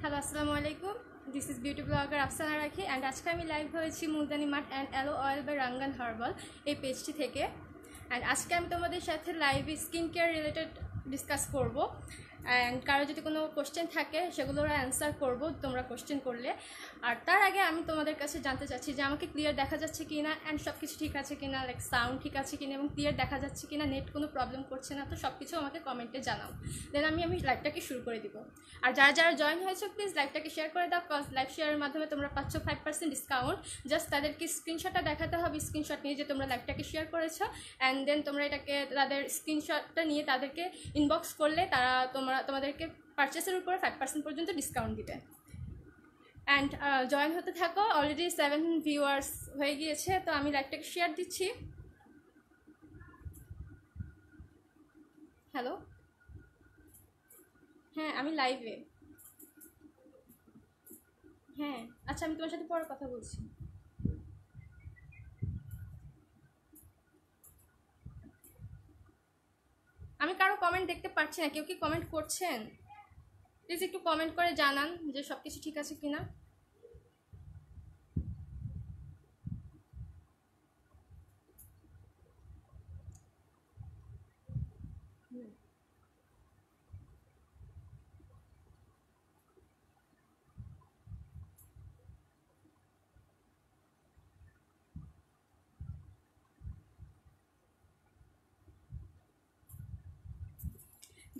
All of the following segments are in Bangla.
হ্যালো, আসসালামু আলাইকুম। This is beauty blogger Afsana Rakhi and আজকে আমি লাইভ হয়েছি মুলতানি মার্ট and aloe oil by Rangan herbal এই পেজটি থেকে। অ্যান্ড আজকে আমি তোমাদের সাথে লাইভে স্কিন কেয়ার রিলেটেড ডিসকাস করব। অ্যান্ড কারো যদি কোনো কোশ্চেন থাকে সেগুলোর অ্যান্সার করব তোমরা কোশ্চেন করলে। আর তার আগে আমি তোমাদের কাছে জানতে চাচ্ছি যে আমাকে ক্লিয়ার দেখা যাচ্ছে কি না, অ্যান্ড সব কিছু ঠিক আছে কি না, লাইক সাউন্ড ঠিক আছে কি না এবং ক্লিয়ার দেখা যাচ্ছে কি না, নেট কোনো প্রবলেম করছে না, তো সব কিছু আমাকে কমেন্টে জানাও। দেন আমি লাইভটাকে শুরু করে দিব। আর যারা যারা জয়েন হয়েছে প্লিজ লাইভটাকে শেয়ার করে দাও, কজ লাইভ শেয়ারের মাধ্যমে তোমরা পাচ্ছ 5% ডিসকাউন্ট। জাস্ট তাদেরকে স্ক্রিনশটটা দেখাতে হবে, স্ক্রিনশট নিয়ে যে তোমরা লাইভটাকে শেয়ার করেছো, অ্যান্ড দেন তোমরা এটাকে তাদের স্ক্রিনশটটা নিয়ে তাদেরকে ইনবক্স করলে তারা তোমাদেরকে পারচেসের উপরে 5% পর্যন্ত ডিসকাউন্ট দিবে। অ্যান্ড জয়েন হতে থাকো। অলরেডি 7 ভিউয়ার্স হয়ে গিয়েছে, তো আমি লাইভটাকে শেয়ার দিচ্ছি। হ্যালো, হ্যাঁ আমি লাইভে। হ্যাঁ আচ্ছা, আমি তোমার সাথে পরে কথা বলছি। আমি কারো কমেন্ট দেখতে পাচ্ছি না, কেউ কি কমেন্ট করছেন? প্লিজ একটু কমেন্ট করে জানান যে সব কিছু ঠিক আছে কিনা।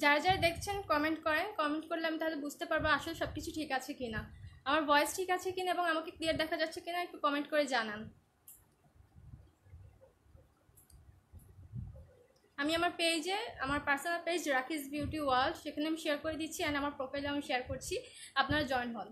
যারা যারা দেখছেন কমেন্ট করেন, কমেন্ট করলে আমি তাহলে বুঝতে পারবো আসলে সব কিছু ঠিক আছে কিনা, আমার ভয়েস ঠিক আছে কিনা এবং আমাকে ক্লিয়ার দেখা যাচ্ছে কিনা, একটু কমেন্ট করে জানান। আমি আমার পেজে, আমার পার্সোনাল পেজ রাকিস বিউটি ওয়ার্ল্ড, সেখানে আমি শেয়ার করে দিচ্ছি অ্যান্ড আমার প্রোফাইলে আমি শেয়ার করছি, আপনারা জয়েন হন।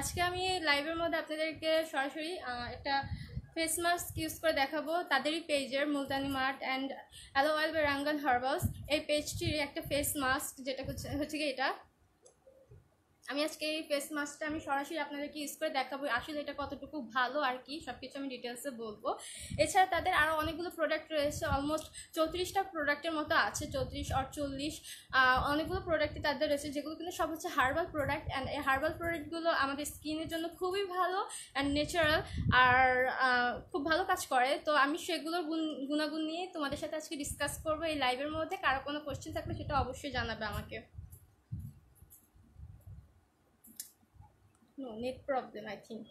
আজকে আমি লাইভের মধ্যে আপনাদেরকে সরাসরি একটা ফেস মাস্ক ইউজ করে দেখাবো তাদেরই পেজের মুলতানি মার্ট and aloe oil by Rangan herbals এই পেজটির একটা ফেস মাস্ক, যেটা হচ্ছে কি এটা। আমি আজকে এই ফেস মাস্কটা আমি সরাসরি আপনাদেরকে ইউজ করে দেখাবো আসলে এটা কতটুকু ভালো আর কি, সব কিছু আমি ডিটেলসে বলবো। এছাড়া তাদের আরও অনেকগুলো প্রোডাক্ট রয়েছে, অলমোস্ট 34টা প্রোডাক্টের মতো আছে, 34 আর 40 অনেকগুলো প্রোডাক্টই তাদের রয়েছে, যেগুলো কিন্তু সব হচ্ছে হার্বাল প্রোডাক্ট। অ্যান্ড এই হার্বাল প্রোডাক্টগুলো আমাদের স্কিনের জন্য খুবই ভালো অ্যান্ড ন্যাচারাল, আর খুব ভালো কাজ করে। তো আমি সেগুলোর গুণাগুণ নিয়ে তোমাদের সাথে আজকে ডিসকাস করবো এই লাইভের মধ্যে। কারো কোনো কোশ্চেন থাকলে সেটা অবশ্যই জানাবে আমাকে। No net problem, I think.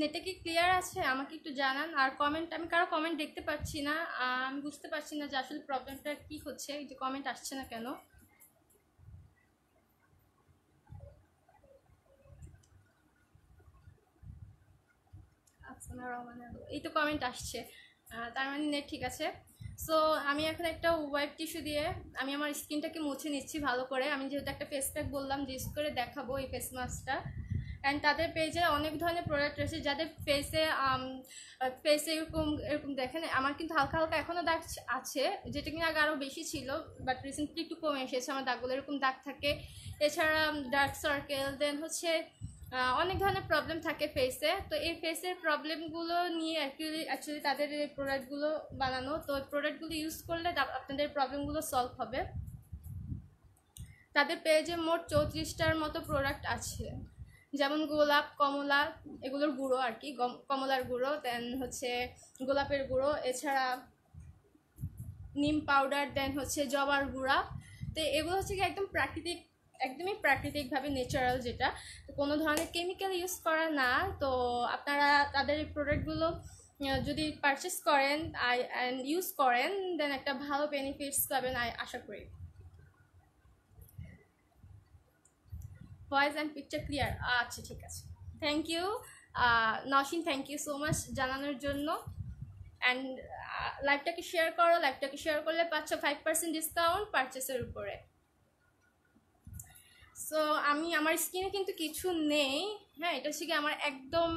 নেটে কি ক্লিয়ার আছে আমাকে একটু জানান। আর কমেন্ট, আমি কারো কমেন্ট দেখতে পাচ্ছি না, আমি বুঝতে পারছি না যে আসলে প্রবলেমটা কি হচ্ছে, এই যে কমেন্ট আসছে না কেন। এই তো কমেন্ট আসছে, তার মানে নেট ঠিক আছে। সো আমি এখন একটা ওয়াইপ টিস্যু দিয়ে আমি আমার স্কিনটাকে মুছে নিচ্ছি ভালো করে। আমি যেহেতু একটা ফেস প্যাক বললাম যে ইউজ করে দেখাবো এই ফেস মাস্কটা। অ্যান্ড তাদের পেজে অনেক ধরনের প্রোডাক্ট রয়েছে যাদের ফেসে এরকম এরকম দেখেন আমার কিন্তু হালকা হালকা এখনও দাগ আছে, যেটা কিনা আগে আরও বেশি ছিল, বাট রিসেন্টলি একটু কমে এসেছে আমার দাগগুলো। এরকম দাগ থাকে, এছাড়া ডার্ক সার্কেল, দেন হচ্ছে অনেক ধরনের প্রবলেম থাকে ফেসে। তো এই ফেসের প্রবলেমগুলো নিয়ে অ্যাকচুয়ালি তাদের এই প্রোডাক্টগুলো বানানো। তো এই প্রোডাক্টগুলো ইউজ করলে আপনাদের প্রবলেমগুলো সলভ হবে। তাদের পেজে মোট 34টার মতো প্রোডাক্ট আছে, যেমন গোলাপ, কমলা, এগুলোর গুঁড়ো আর কি, কমলার গুঁড়ো, দেন হচ্ছে গোলাপের গুঁড়ো, এছাড়া নিম পাউডার, দেন হচ্ছে জবার গুঁড়া। তো এগুলো হচ্ছে কি একদমই প্রাকৃতিকভাবে ন্যাচারাল, যেটা তো কোনো ধরনের কেমিক্যাল ইউজ করা না। তো আপনারা তাদের এই প্রোডাক্টগুলো যদি পারচেস করেন অ্যান্ড ইউজ করেন, দেন একটা ভালো বেনিফিটস পাবেন আশা করি। ভয়েস অ্যান্ড পিকচার ক্লিয়ার, আচ্ছা ঠিক আছে, thank you Nowshin, thank you so much জানানোর জন্য। অ্যান্ড লাইভটাকে শেয়ার করো, লাইভটাকে শেয়ার করলে পাচ্ছ 5% ডিসকাউন্ট পারচেসের উপরে। সো আমার স্কিনে কিন্তু কিছু নেই, হ্যাঁ, এটা হচ্ছে কি আমার একদম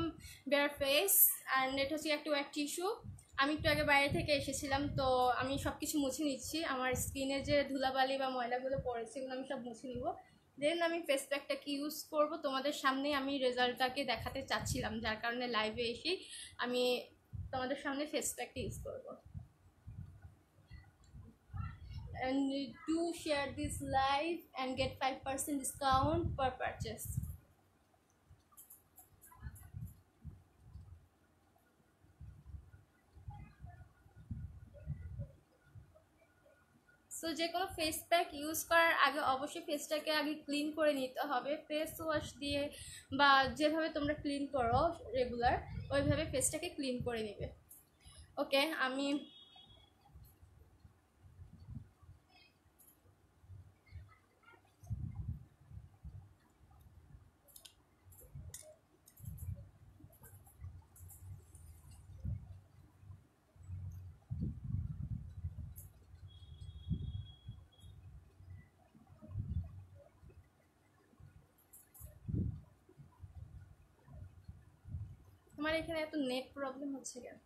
বেয়ার ফেস। অ্যান্ড এটা হচ্ছে একটা ওয়েট টিস্যু। আমি একটু আগে বাইরে থেকে এসেছিলাম, তো আমি সব কিছু মুছে নিচ্ছি। আমার স্কিনে যে ধুলাবালি বা ময়লাগুলো পড়েছে এগুলো আমি সব মুছে নিব, দেন আমি ফেস প্যাকটাকে ইউজ করব। তোমাদের সামনে আমি রেজাল্টটাকে দেখাতে চাচ্ছিলাম, যার কারণে লাইভে এসে আমি তোমাদের সামনে ফেস প্যাকটা ইউজ করব। And do share this live and get 5% discount per purchase. So যে কোনো ফেস প্যাক ইউজ করার আগে অবশ্যই ফেসটাকে আগে ক্লিন করে নিতে হবে, ফেস ওয়াশ দিয়ে বা যেভাবে তোমরা ক্লিন করো রেগুলার ওইভাবে ফেসটাকে ক্লিন করে নিবে। ওকে, আমি আমার এখানে এত নেট প্রবলেম হচ্ছে কেন?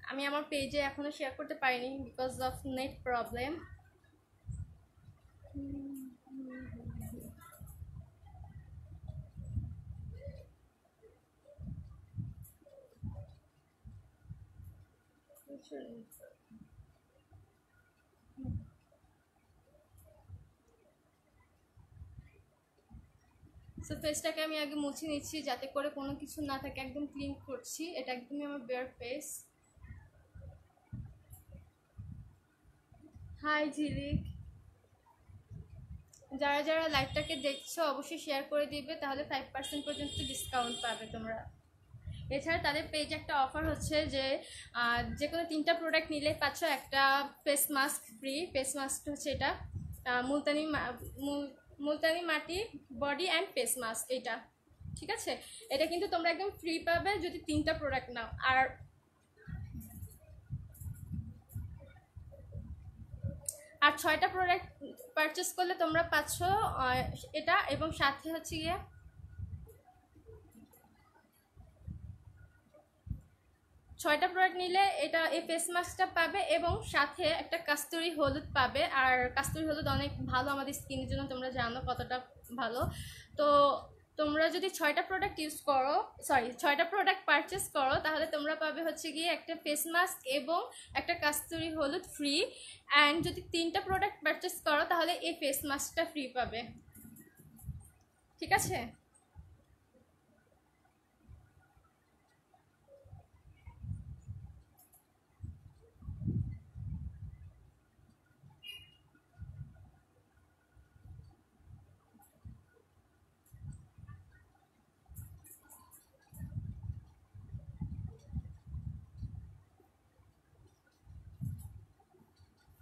আমি আমার পেজে এখনো শেয়ার করতে পারিনি because of net problem. So ফেসটাকে আমি আগে মুছে নিচ্ছি যাতে করে কোনো কিছু না থাকে, একদম ক্লিন করছি। এটা একদমই আমার বেয়ার ফেস। হাই ঝিলিক, যারা যারা লাইভটাকে দেখছো অবশ্যই শেয়ার করে দিবে, তাহলে 5% পর্যন্ত ডিসকাউন্ট পাবে তোমরা। এছাড়া তাদের পেজে একটা অফার হচ্ছে যে কোনো 3টা প্রোডাক্ট নিলে পাচ্ছ একটা ফেস মাস্ক ফ্রি। ফেস মাস্কটা হচ্ছে এটা মুলতানি মাটি বডি অ্যান্ড ফেস মাস্ক, এটা ঠিক আছে। এটা কিন্তু তোমরা একদম ফ্রি পাবে যদি 3টা প্রোডাক্ট নাও। আর 6টা প্রোডাক্ট পারচেস করলে তোমরা পাচ্ছ এটা, এবং সাথে হচ্ছে গিয়ে 6টা প্রোডাক্ট নিলে এটা এই ফেস মাস্কটা পাবে এবং সাথে একটা কাস্তুরি হলুদ পাবে। আর কাস্তুরি হলুদ অনেক ভালো আমাদের স্কিনের জন্য, তোমরা জানো কতটা ভালো। তো তোমরা যদি 6টা প্রোডাক্ট পারচেস করো তাহলে তোমরা পাবে হচ্ছে গিয়ে একটা ফেস মাস্ক এবং একটা কাস্তুরি হলুদ ফ্রি। অ্যান্ড যদি 3টা প্রোডাক্ট পারচেস করো তাহলে এই ফেস মাস্কটা ফ্রি পাবে, ঠিক আছে।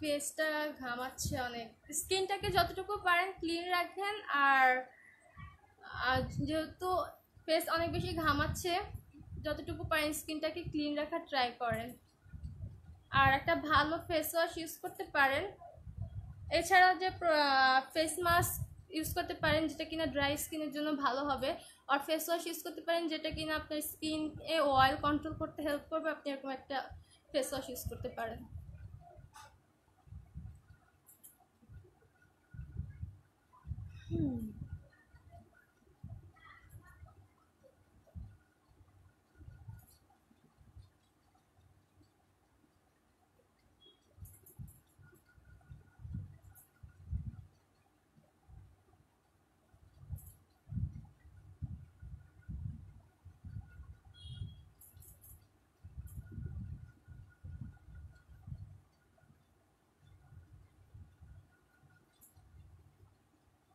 ফেসটা ঘামাচ্ছে অনেক। স্কিনটাকে যতটুকু পারেন ক্লিন রাখেন। আর যেহেতু ফেস অনেক বেশি ঘামাচ্ছে, যতটুকু পারেন স্কিনটাকে ক্লিন রাখার ট্রাই করেন। আর একটা ভালো ফেস ওয়াশ ইউজ করতে পারেন। এছাড়া যে ফেস মাস্ক ইউজ করতে পারেন যেটা কিনা ড্রাই স্কিনের জন্য ভালো হবে। আর ফেস ওয়াশ ইউজ করতে পারেন যেটা কিনা আপনার স্কিনে অয়েল কন্ট্রোল করতে হেল্প করবে। আপনি এরকম একটা ফেস ওয়াশ ইউজ করতে পারেন।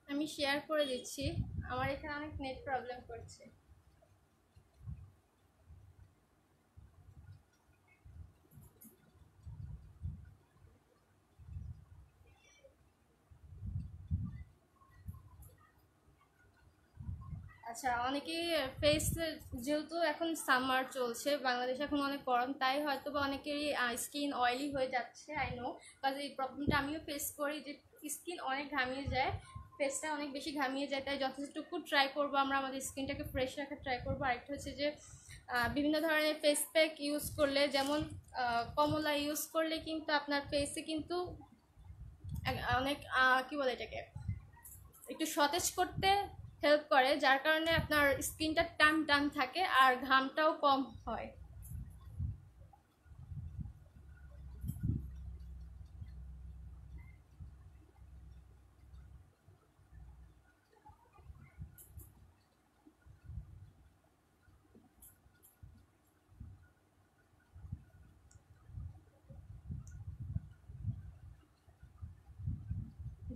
আমি শেয়ার করে দিচ্ছি। আমার এখানে অনেক নেট প্রবলেম করছে। আচ্ছা, অনেকেই ফেস, যেহেতু এখন সামার চলছে, বাংলাদেশে এখন অনেক গরম, তাই হয়তো বা অনেকেরই স্কিন অয়েলি হয়ে যাচ্ছে। আই নো, কাজ এই প্রবলেমটা আমিও ফেস করি যে স্কিন অনেক ঘামিয়ে যায়, ফেসটা অনেক বেশি ঘামিয়ে যায়। তাই যথেষ্টটুকু ট্রাই করবো আমরা আমাদের স্কিনটাকে ফ্রেশ রাখার ট্রাই করবো। আরেকটা হচ্ছে যে বিভিন্ন ধরনের ফেস প্যাক ইউজ করলে, যেমন কমলা ইউজ করলে কিন্তু আপনার ফেসে কিন্তু অনেক কি বলে এটাকে, একটু সতেজ করতে হেল্প করে, যার কারণে আপনার স্কিনটা টান টান থাকে আর ঘামটাও কম হয়।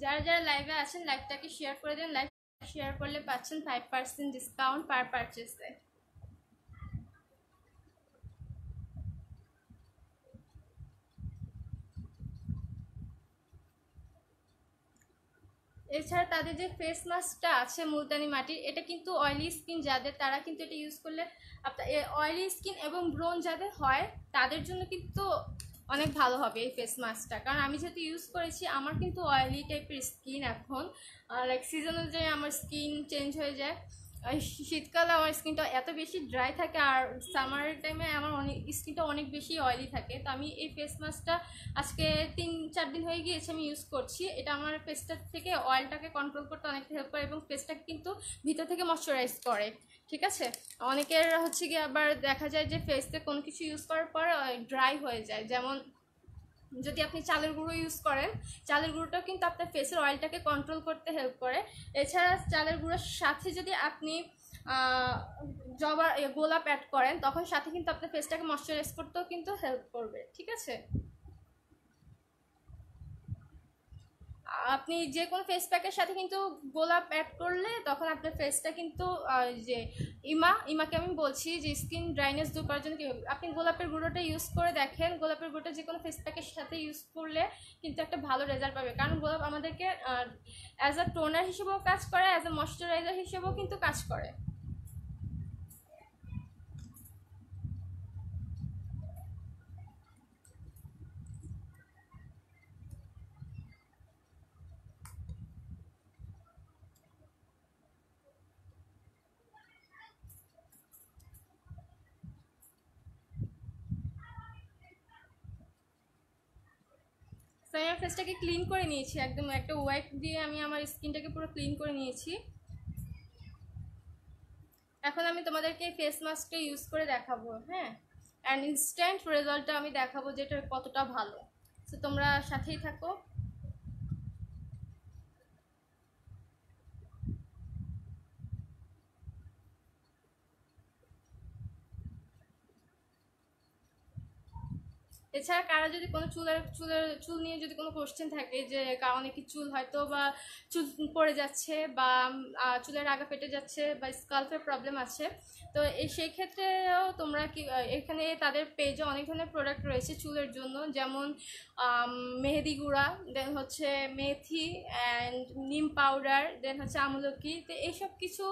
যারা যারা লাইভে আছেন লাইভটাকে শেয়ার করে দেন। লাইভ শেয়ার করলে পাচ্ছেন 5% ডিসকাউন্ট পার পারচেসে। এছাড়া তাদের যে ফেস মাস্কটা আছে মুলতানি মাটির, এটা কিন্তু অয়েলি স্কিন যাদের, তারা কিন্তু এটা ইউজ করলে আপনার অয়েলি স্কিন এবং ব্রণ যাদের হয় তাদের জন্য কিন্তু অনেক ভালো হবে এই ফেস মাস্কটা। কারণ আমি যেহেতু ইউজ করেছি, আমার কিন্তু অয়েলি টাইপের স্কিন এখন, লাইক সিজন অনুযায়ী আমার স্কিন চেঞ্জ হয়ে যায়। শীতকালে আমার স্কিনটা এত বেশি ড্রাই থাকে, আর সামারের টাইমে আমার অনেক স্কিনটা অনেক বেশি অয়েলি থাকে। তো আমি এই ফেস মাস্কটা আজকে 3-4 দিন হয়ে গিয়েছে আমি ইউজ করছি। এটা আমার ফেসটা থেকে অয়েলটাকে কন্ট্রোল করতে অনেকটা হেল্প করে এবং ফেসটাকে কিন্তু ভিতর থেকে ময়শ্চারাইজ করে। ঠিক আছে, অনেকের হচ্ছে গিয়ে আবার দেখা যায় যে ফেসে কোনো কিছু ইউজ করার পর ড্রাই হয়ে যায়। যেমন যদি আপনি চালের গুঁড়ো ইউজ করেন, চালের গুঁড়োটাও কিন্তু আপনার ফেসের অয়েলটাকে কন্ট্রোল করতে হেল্প করে। এছাড়া চালের গুঁড়োর সাথে যদি আপনি জবা গোলাপ অ্যাড করেন, তখন সাথে কিন্তু আপনার ফেসটাকে ময়শ্চারাইজ করতেও কিন্তু হেল্প করবে। ঠিক আছে, আপনি যে কোনো ফেস প্যাকের সাথে কিন্তু গোলাপ অ্যাড করলে তখন আপনার ফেসটা কিন্তু যে ইমাকে আমি বলছি যে স্কিন ড্রাইনেস দূর করার জন্য কীভাবে আপনি গোলাপের গুঁড়োটা ইউজ করে দেখেন। গোলাপের গুঁড়োটা যে কোনো ফেস প্যাকের সাথে ইউজ করলে কিন্তু একটা ভালো রেজাল্ট পাবে। কারণ গোলাপ আমাদেরকে অ্যাজ আ টোনার হিসেবেও কাজ করে, অ্যাজ আ ময়শ্চারাইজার হিসেবেও কিন্তু কাজ করে। তো আমি আমার ফেসটাকে ক্লিন করে নিয়েছি, একদম একটা ওয়াইপ দিয়ে আমি আমার স্কিনটাকে পুরো ক্লিন করে নিয়েছি। এখন আমি তোমাদেরকে ফেস মাস্কটা ইউজ করে দেখাবো, হ্যাঁ, অ্যান্ড ইনস্ট্যান্ট রেজাল্টটা আমি দেখাবো যেটা কতটা ভালো। তো তোমরা সাথেই থাকো। এছাড়া কারো যদি কোনো চুল নিয়ে যদি কোনো কোশ্চেন থাকে যে অনেকের চুল হয়তো বা চুল পড়ে যাচ্ছে বা চুলের আগা ফেটে যাচ্ছে বা স্কাল্পের প্রবলেম আছে, তো সেই ক্ষেত্রেও তোমরা কি এখানে তাদের পেজে অনেক ধরনের প্রোডাক্ট রয়েছে চুলের জন্য, যেমন মেহেদি গুঁড়া, দেন হচ্ছে মেথি অ্যান্ড নিম পাউডার, দেন হচ্ছে আমলকি। তো এইসব কিছু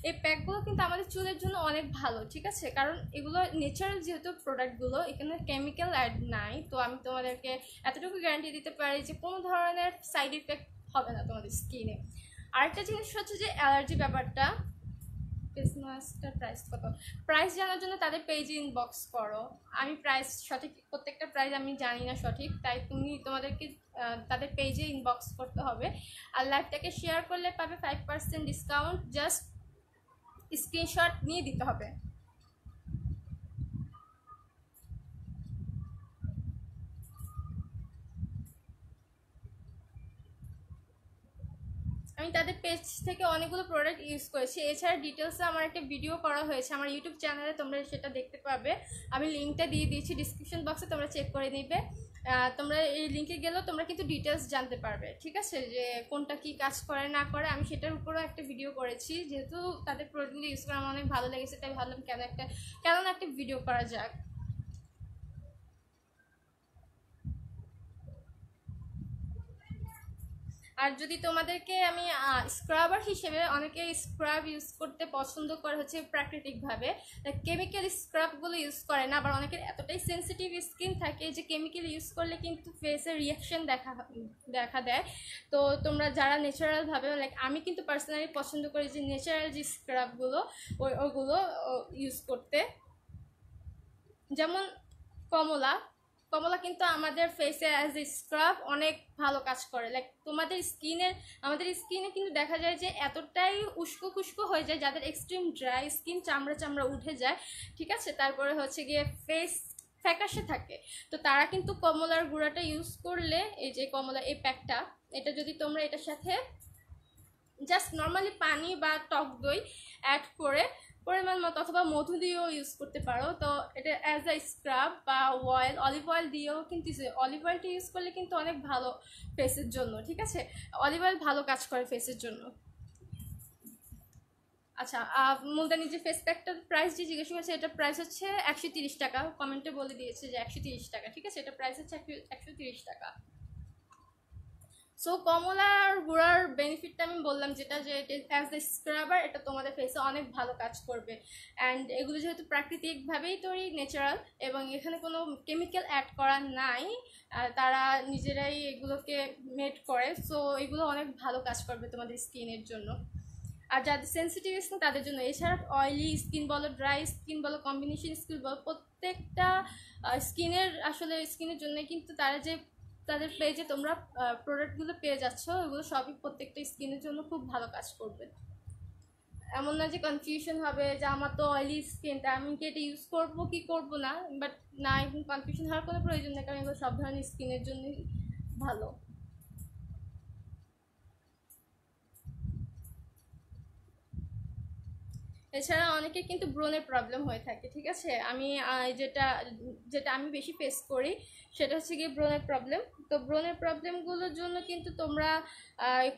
এই প্যাকগুলো কিন্তু আমাদের চুলের জন্য অনেক ভালো, ঠিক আছে, কারণ এগুলো ন্যাচারাল যেহেতু প্রোডাক্টগুলো, এখানে কেমিক্যাল অ্যাড নাই। তো আমি তোমাদেরকে এতটুকু গ্যারান্টি দিতে পারি যে কোনো ধরনের সাইড ইফেক্ট হবে না তোমাদের স্কিনে। আরেকটা জিনিস হচ্ছে যে অ্যালার্জি ব্যাপারটা। ফেস মাস্কটার প্রাইস কত, প্রাইস জানার জন্য তাদের পেজে ইনবক্স করো। আমি প্রাইস সঠিক, প্রত্যেকটা প্রাইস আমি জানি না সঠিক, তাই তোমাদেরকে তাদের পেজে ইনবক্স করতে হবে। আর লাইভটাকে শেয়ার করলে পাবে 5% ডিসকাউন্ট, জাস্ট স্ক্রিনশট নিয়ে দিতে হবে। আমি তাদের পেজ থেকে অনেকগুলো প্রোডাক্ট ইউজ করেছি, এছাড়া ডিটেলসে আমার একটা ভিডিও করা হয়েছে আমার ইউটিউব চ্যানেলে, তোমরা সেটা দেখতে পাবে। আমি লিঙ্কটা দিয়ে দিয়েছি ডিসক্রিপশন বক্সে, তোমরা চেক করে নিবে। তোমরা এই লিঙ্কে গেলেও তোমরা কিন্তু ডিটেলস জানতে পারবে, ঠিক আছে, যে কোনটা কি কাজ করে না করে। আমি সেটার উপরেও একটা ভিডিও করেছি, যেহেতু তাদের প্রোডাক্টগুলো ইউজ করে আমার অনেক ভালো লেগেছে, তাই ভাবলাম কেন না একটা ভিডিও করা যাক। আর যদি তোমাদেরকে আমি স্ক্রাবার হিসেবে, অনেকে স্ক্রাব ইউজ করতে পছন্দ করে হচ্ছে প্রাকৃতিকভাবে, কেমিক্যাল স্ক্রাবগুলো ইউজ করে না। আবার অনেকের এতটাই সেন্সিটিভ স্কিন থাকে যে কেমিক্যাল ইউজ করলে কিন্তু ফেসের রিয়াকশন দেখা দেয়। তো তোমরা যারা ন্যাচারালভাবে, লাইক আমি কিন্তু পার্সোনালি পছন্দ করি যে ন্যাচারাল যে স্ক্রাবগুলো ওগুলো ইউজ করতে। যেমন কমলা কিন্তু আমাদের ফেসে অ্যাজ এ স্ক্রাব অনেক ভালো কাজ করে। লাইক আমাদের স্কিনে কিন্তু দেখা যায় যে এতটাই উস্কো খুস্কো হয়ে যায়, যাদের এক্সট্রিম ড্রাই স্কিন, চামড়া উঠে যায়, ঠিক আছে, তারপরে হচ্ছে গিয়ে ফেস ফ্যাকাশে থাকে, তো তারা কিন্তু কমলার গুঁড়াটা ইউজ করলে, এই যে কমলা এই প্যাকটা, এটা যদি তোমরা এটার সাথে জাস্ট নর্মালি পানি বা টক দই অ্যাড করে পরিমাণ মতো, অথবা মধু দিয়েও ইউজ করতে পারো। তো এটা অ্যাজ আ স্ক্রাব বা অলিভ অয়েল দিয়েও কিন্তু, অলিভ অয়েলটা ইউজ করলে কিন্তু অনেক ভালো ফেসের জন্য, ঠিক আছে, অলিভ অয়েল ভালো কাজ করে ফেসের জন্য। আচ্ছা, মুলতানি যে ফেস প্যাকটার প্রাইস যে জিজ্ঞেস করেছে, এটার প্রাইস হচ্ছে 130 টাকা, কমেন্টে বলে দিয়েছে যে 130 টাকা, ঠিক আছে, এটা প্রাইস হচ্ছে 130 টাকা। সো কমলার গুঁড়ার বেনিফিটটা আমি বললাম, যেটা যে অ্যাজ দ্য স্ক্রাবার এটা তোমাদের ফেসে অনেক ভালো কাজ করবে। অ্যান্ড এগুলো যেহেতু প্রাকৃতিকভাবেই তৈরি, ন্যাচারাল, এবং এখানে কোনো কেমিক্যাল অ্যাড করা নাই, তারা নিজেরাই এগুলোকে মেড করে, সো এগুলো অনেক ভালো কাজ করবে তোমাদের স্কিনের জন্য। আর যাদের সেন্সিটিভ স্কিন তাদের জন্য। এছাড়া অয়েলি স্কিন বলো, ড্রাই স্কিন বলো, কম্বিনেশন স্কিন বলো, প্রত্যেকটা স্কিনের জন্য কিন্তু তাদের পেজে তোমরা প্রোডাক্টগুলো পেয়ে যাচ্ছ, এগুলো সবই প্রত্যেকটা স্কিনের জন্য খুব ভালো কাজ করবে। এমন না যে কনফিউশন হবে যে আমার তো অয়েলি স্কিন, তা আমি কি এটা ইউজ করবো কি করবো না, বাট না, এখন কনফিউশন হওয়ার কোনো প্রয়োজন নেই, কারণ এগুলো সব ধরনের স্কিনের জন্যই ভালো। এছাড়া অনেকে কিন্তু ব্রণের প্রবলেম হয়ে থাকে, ঠিক আছে, আমি যেটা আমি বেশি ফেস করি সেটা হচ্ছে গিয়ে ব্রণের প্রবলেম। তো ব্রণের প্রবলেমগুলোর জন্য কিন্তু তোমরা এই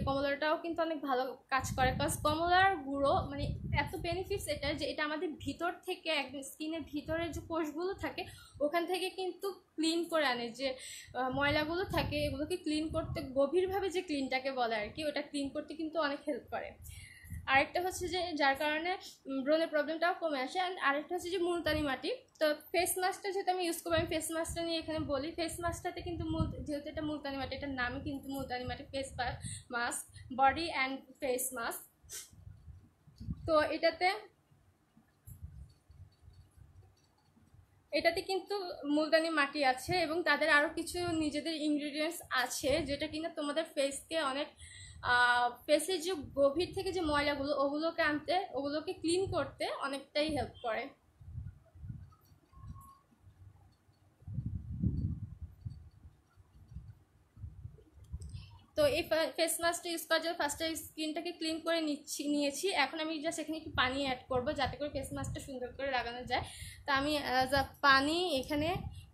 কমলাটাও কিন্তু অনেক ভালো কাজ করে, বিকজ কমলার গুঁড়ো মানে এত বেনিফিটস এটা, যে এটা আমাদের ভিতর থেকে একদম স্কিনের ভিতরে যে কোষগুলো থাকে ওখান থেকে কিন্তু ক্লিন করে আনে, যে ময়লাগুলো থাকে এগুলোকে ক্লিন করতে, গভীরভাবে যে ক্লিনটাকে বলে আর কি, ওটা ক্লিন করতে কিন্তু অনেক হেল্প করে। আরেকটা হচ্ছে যে যার কারণে ব্রণের প্রবলেমটাও কমে আসে। অ্যান্ড আরেকটা হচ্ছে যে মুলতানি মাটি। তো ফেস মাস্কটা যেহেতু আমি ইউজ করবো, আমি ফেস মাস্কটা নিয়ে এখানে বলি। ফেস মাস্কটাতে কিন্তু যেহেতু এটা মুলতানি মাটি, এটার নামই কিন্তু মুলতানি মাটি face mask, body and face mask. তো এটাতে কিন্তু মুলতানি মাটি আছে, এবং তাদের আরও কিছু নিজেদের ইনগ্রিডিয়েন্টস আছে, যেটা কিনা তোমাদের ফেসকে অনেক ফেসের যে গভীর থেকে যে ময়লাগুলো ওগুলোকে ক্লিন করতে অনেকটাই হেল্প করে। তো এই ফেস মাস্কটা ইউজ করার জন্য ফার্স্টে স্কিনটাকে ক্লিন করে নিয়েছি। এখন আমি জাস্ট এখানে একটু পানি অ্যাড করবো, যাতে করে ফেস মাস্কটা সুন্দর করে লাগানো যায়। তো আমি পানি এখানে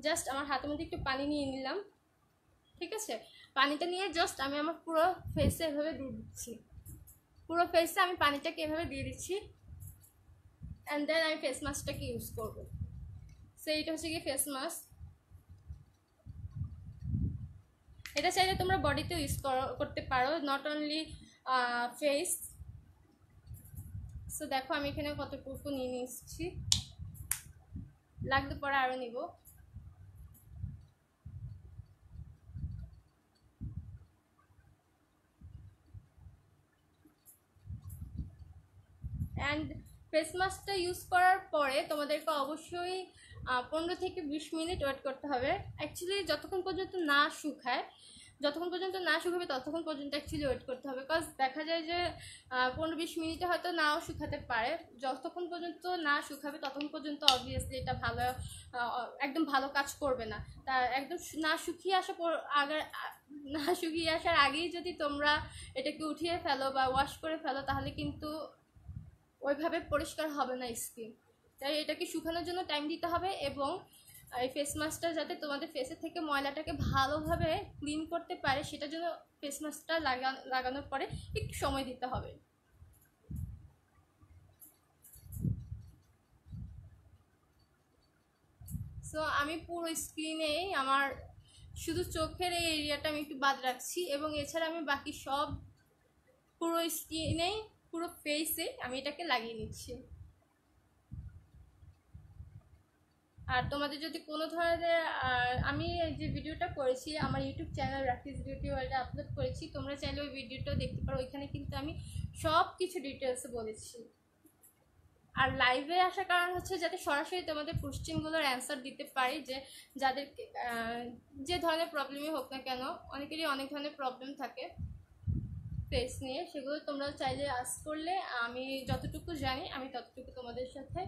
জাস্ট আমার হাতের মধ্যে একটু পানি নিয়ে নিলাম, ঠিক আছে? পানিটা নিয়ে জাস্ট আমি আমার পুরো ফেসে এভাবে দিয়ে দিচ্ছি, পুরো ফেসে আমি পানিটাকে এভাবে দিয়ে দিচ্ছি, অ্যান্ড দেন আমি ফেস মাস্কটাকে ইউজ করবো। সো এইটা হচ্ছে কি ফেস মাস্ক। এটা চাইলে তোমরা বডিতেও ইউজ করতে পারো, নট অনলি ফেস। সো দেখো আমি এখানে কতটুকু নিয়ে নিচ্ছি, লাগতে পরে আরও নিব। অ্যান্ড ফেস মাস্কটা ইউজ করার পরে তোমাদেরকে অবশ্যই 15 থেকে 20 মিনিট ওয়েট করতে হবে। অ্যাকচুয়ালি যতক্ষণ পর্যন্ত না শুকায়, যতক্ষণ পর্যন্ত না শুকাবে ততক্ষণ পর্যন্ত অ্যাকচুয়ালি ওয়েট করতে হবে। বিকজ দেখা যায় যে 15-20 মিনিটে হয়তো নাও শুকাতে পারে। যতক্ষণ পর্যন্ত না শুকাবে ততক্ষণ পর্যন্ত অবভিয়াসলি এটা ভালো, একদম ভালো কাজ করবে না। তা একদম না শুকিয়ে আসার আগেই যদি তোমরা এটাকে উঠিয়ে ফেলো বা ওয়াশ করে ফেলো, তাহলে কিন্তু ওইভাবে পরিষ্কার হবে না স্কিন। তাই এটাকে শুকানোর জন্য টাইম দিতে হবে, এবং এই ফেস মাস্কটা যাতে তোমাদের ফেসের থেকে ময়লাটাকে ভালোভাবে ক্লিন করতে পারে, সেটার জন্য ফেস মাস্কটা লাগানোর পরে একটু সময় দিতে হবে। সো আমি পুরো স্কিনেই আমার শুধু চোখের এই এরিয়াটা আমি একটু বাদ রাখছি, এবং এছাড়া আমি বাকি সব পুরো স্কিনেই, পুরো ফেসে আমি এটাকে লাগিয়ে নিচ্ছি। আর তোমাদের যদি কোনো ধরনের আমি যে ভিডিওটা করেছি আমার ইউটিউব চ্যানেল রাকিস বিউটি ওয়ার্ল্ডে আপলোড করেছি, তোমরা চাইলে ওই ভিডিওটাও দেখতে পারো। ওইখানে কিন্তু আমি সব কিছু ডিটেলসে বলেছি। আর লাইভে আসার কারণ হচ্ছে যাতে সরাসরি তোমাদের কোশ্চেনগুলোর অ্যান্সার দিতে পারি, যে যাদের যে ধরনের প্রবলেমই হোক না কেন, অনেকেরই অনেক ধরনের প্রবলেম থাকে ফেস নিয়ে, সেগুলো তোমরা চাইলে আস্ক করলে আমি যতটুকু জানি আমি ততটুকু তোমাদের সাথে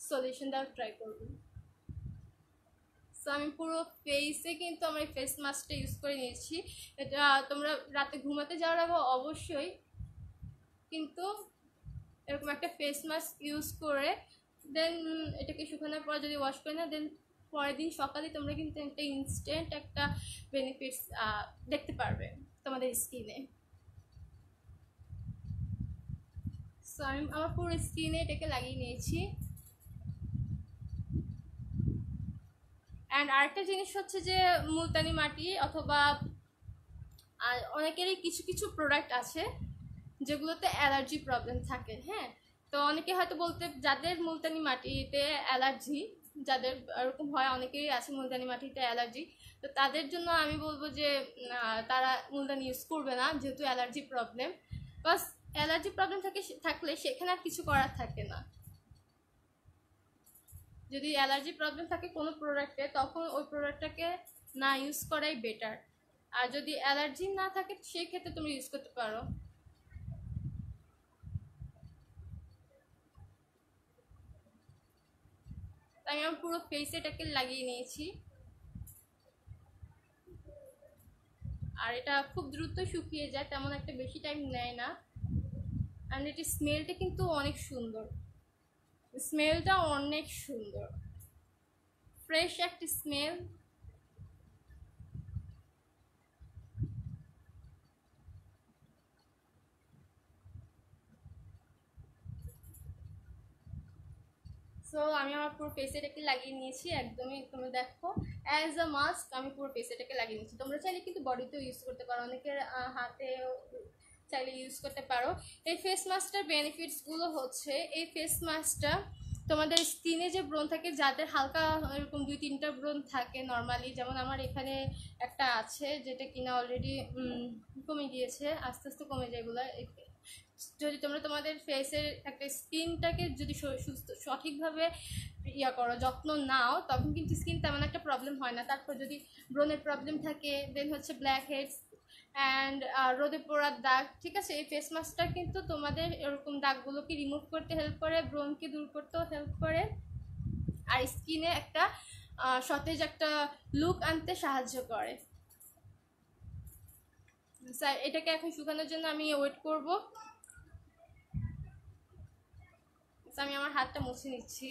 সলিউশন দেওয়ার ট্রাই করব। সো আমি পুরো ফেসে কিন্তু আমার এই ফেস মাস্কটা ইউজ করে নিয়েছি। এটা তোমরা রাতে ঘুমাতে যাওয়ার আগে অবশ্যই কিন্তু এরকম একটা ফেস মাস্ক ইউজ করে দেন এটাকে শুকানোর পর যদি ওয়াশ করে না, দেন পরের দিন সকালে তোমরা কিন্তু একটা ইনস্ট্যান্ট একটা বেনিফিটস দেখতে পারবে তোমাদের স্কিনে। সো আমি আমার পুরো স্কিনে এটাকে লাগিয়ে নিয়েছি। অ্যান্ড আরেকটা জিনিস হচ্ছে যে মুলতানি মাটি অথবা অনেকেরই কিছু কিছু প্রোডাক্ট আছে যেগুলোতে অ্যালার্জি প্রবলেম থাকে। হ্যাঁ, তো অনেকে হয়তো বলতে, যাদের মুলতানি মাটিতে অ্যালার্জি, যাদের এরকম হয়, অনেকেরই আছে মুলতানি মাটিতে অ্যালার্জি, তো তাদের জন্য আমি বলবো যে তারা মুলতানি ইউজ করবে না, যেহেতু অ্যালার্জি প্রবলেম। বাস অ্যালার্জি প্রবলেম থাকলে সেখানে আর কিছু করার থাকে না। যদি অ্যালার্জি প্রবলেম থাকে কোনো প্রোডাক্টে, তখন ওই প্রোডাক্টটাকে না ইউজ করাই বেটার। আর যদি অ্যালার্জি না থাকে সেই ক্ষেত্রে তুমি ইউজ করতে পারো। তাই আমি পুরো ফেসে এটাকে লাগিয়ে নিয়েছি। আর এটা খুব দ্রুত শুকিয়ে যায়, তেমন একটা বেশি টাইম নেয় না। আর এটির স্মেলটা কিন্তু অনেক সুন্দর, স্মেলটা অনেক সুন্দর, ফ্রেশ একটা স্মেল। সো আমি আমার পুরো ফেসে এটাকে লাগিয়ে নিয়েছি একদমই। তুমি দেখো অ্যাজ আ মাস্ক আমি পুরো ফেসে এটাকে লাগিয়ে নিয়েছি। তোমরা চাইলে কিন্তু বডিতেও ইউজ করতে পারো, অনেকের হাতে চাইলে ইউজ করতে পারো। এই ফেস মাস্কটার বেনিফিটসগুলো হচ্ছে, এই ফেস মাস্কটা তোমাদের স্কিনে যে ব্রণ থাকে, যাদের হালকা এরকম 2-3টা ব্রণ থাকে নর্মালি, যেমন আমার এখানে একটা আছে যেটা কিনা অলরেডি কমে গিয়েছে, আস্তে আস্তে কমে যায় এগুলো। যদি তোমরা তোমাদের ফেসের একটা স্কিনটাকে যদি সঠিকভাবে করো, যত্ন নাও, তখন কিন্তু স্কিন তেমন একটা প্রবলেম হয় না। তারপর যদি ব্রণের প্রবলেম থাকে, দেন হচ্ছে ব্ল্যাক হেডস অ্যান্ড রোদে পোড়ার দাগ, ঠিক আছে, এই ফেস মাস্কটা কিন্তু তোমাদের এরকম দাগগুলোকে রিমুভ করতে হেল্প করে, ব্রণকে দূর করতেও হেল্প করে, আর স্কিনে একটা সতেজ একটা লুক আনতে সাহায্য করে। স্যার এটাকে এখন শুকানোর জন্য আমি ওয়েট করব। আমি আমার হাতটা মুছে নিচ্ছি,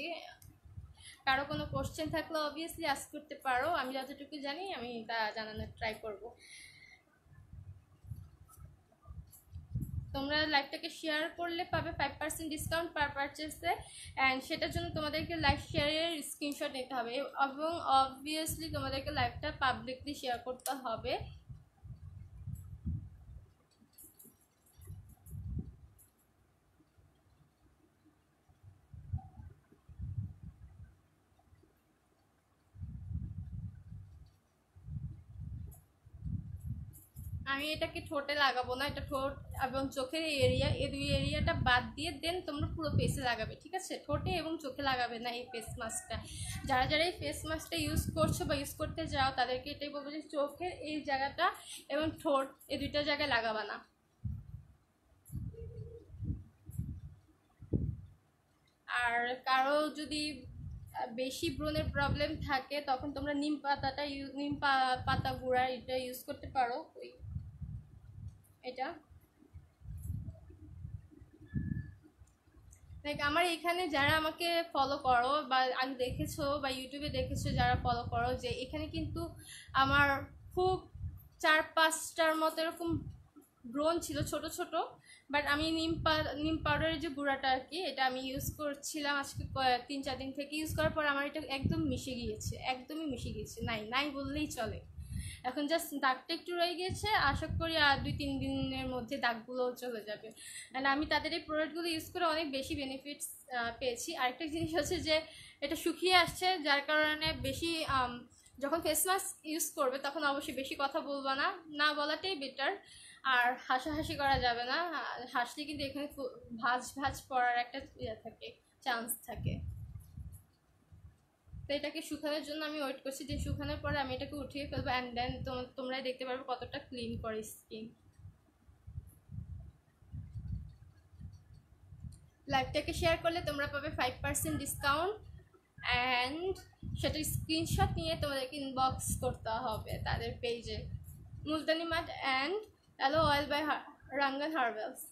কারো কোনো কোশ্চেন থাকলে অবভিয়াসলি আস্ক করতে পারো, আমি যতটুকু জানি আমি তা জানানোর ট্রাই করব। তোমরা লাইভটাকে শেয়ার করলে পাবে 5% ডিসকাউন্ট পার পারচেসে, অ্যান্ড সেটার জন্য তোমাদেরকে লাইভ শেয়ারের স্ক্রিনশট নিতে হবে এবং অবভিয়াসলি তোমাদেরকে লাইভটা পাবলিকলি শেয়ার করতে হবে। আমি এটাকে ঠোঁটে লাগাবো না, এটা ঠোঁট এবং চোখের এরিয়া, এই দুই এরিয়াটা বাদ দিয়ে দেন তোমরা পুরো ফেসে লাগাবে, ঠিক আছে? ঠোঁটে এবং চোখে লাগাবে না এই ফেস মাস্কটা। যারা যারা এই ফেস মাস্কটা ইউজ করছো বা ইউজ করতে যাও তাদেরকে এটাই বলবো যে চোখের এই জায়গাটা এবং ঠোঁট এই দুইটা জায়গায় লাগাবা না। আর কারো যদি বেশি ব্রণের প্রবলেম থাকে তখন তোমরা নিম পাতা গুঁড়া এটা ইউজ করতে পারো। ওই এটা লাইক আমার এখানে যারা আমাকে ফলো করো বা আমি দেখেছো বা ইউটিউবে দেখেছো যারা ফলো করো, যে এখানে কিন্তু আমার খুব 4-5টার মতো এরকম ব্রণ ছিল ছোট ছোট, বাট আমি নিম পাউডারের যে গুঁড়াটা আর কি, এটা আমি ইউজ করছিলাম আজকে 3-4 দিন থেকে। ইউজ করার পর আমার এটা একদম মিশে গিয়েছে, একদমই মিশে গিয়েছে, নাই বললেই চলে। এখন জাস্ট দাগটা একটু রয়ে গিয়েছে, আশা করি আর 2-3 দিনের মধ্যে দাগগুলো চলে যাবে। অ্যান্ড আমি তাদের এই প্রোডাক্টগুলো ইউজ করে অনেক বেশি বেনিফিটস পেয়েছি। আরেকটা জিনিস হচ্ছে যে এটা শুকিয়ে আসছে, যার কারণে বেশি যখন ফেস মাস্ক ইউজ করবে তখন অবশ্যই বেশি কথা বলবা না, না বলাটাই বেটার। আর হাসাহাসি করা যাবে না, হাসলে কিন্তু এখানে ভাঁজ পড়ার একটা থাকে, চান্স থাকে। তো এটাকে শুকানোর জন্য আমি ওয়েট করছি, যে শুকানোর পরে আমি এটাকে উঠিয়ে ফেলবো, অ্যান্ড দেন তোমরাই দেখতে পারবে কতটা ক্লিন করে স্কিন। লাইভটাকে শেয়ার করলে তোমরা পাবে 5% ডিসকাউন্ট, অ্যান্ড সেটার স্ক্রিনশট নিয়ে তোমাদেরকে ইনবক্স করতে হবে তাদের পেজে, মুলতানি মাট and aloe oil by Rangan herbals.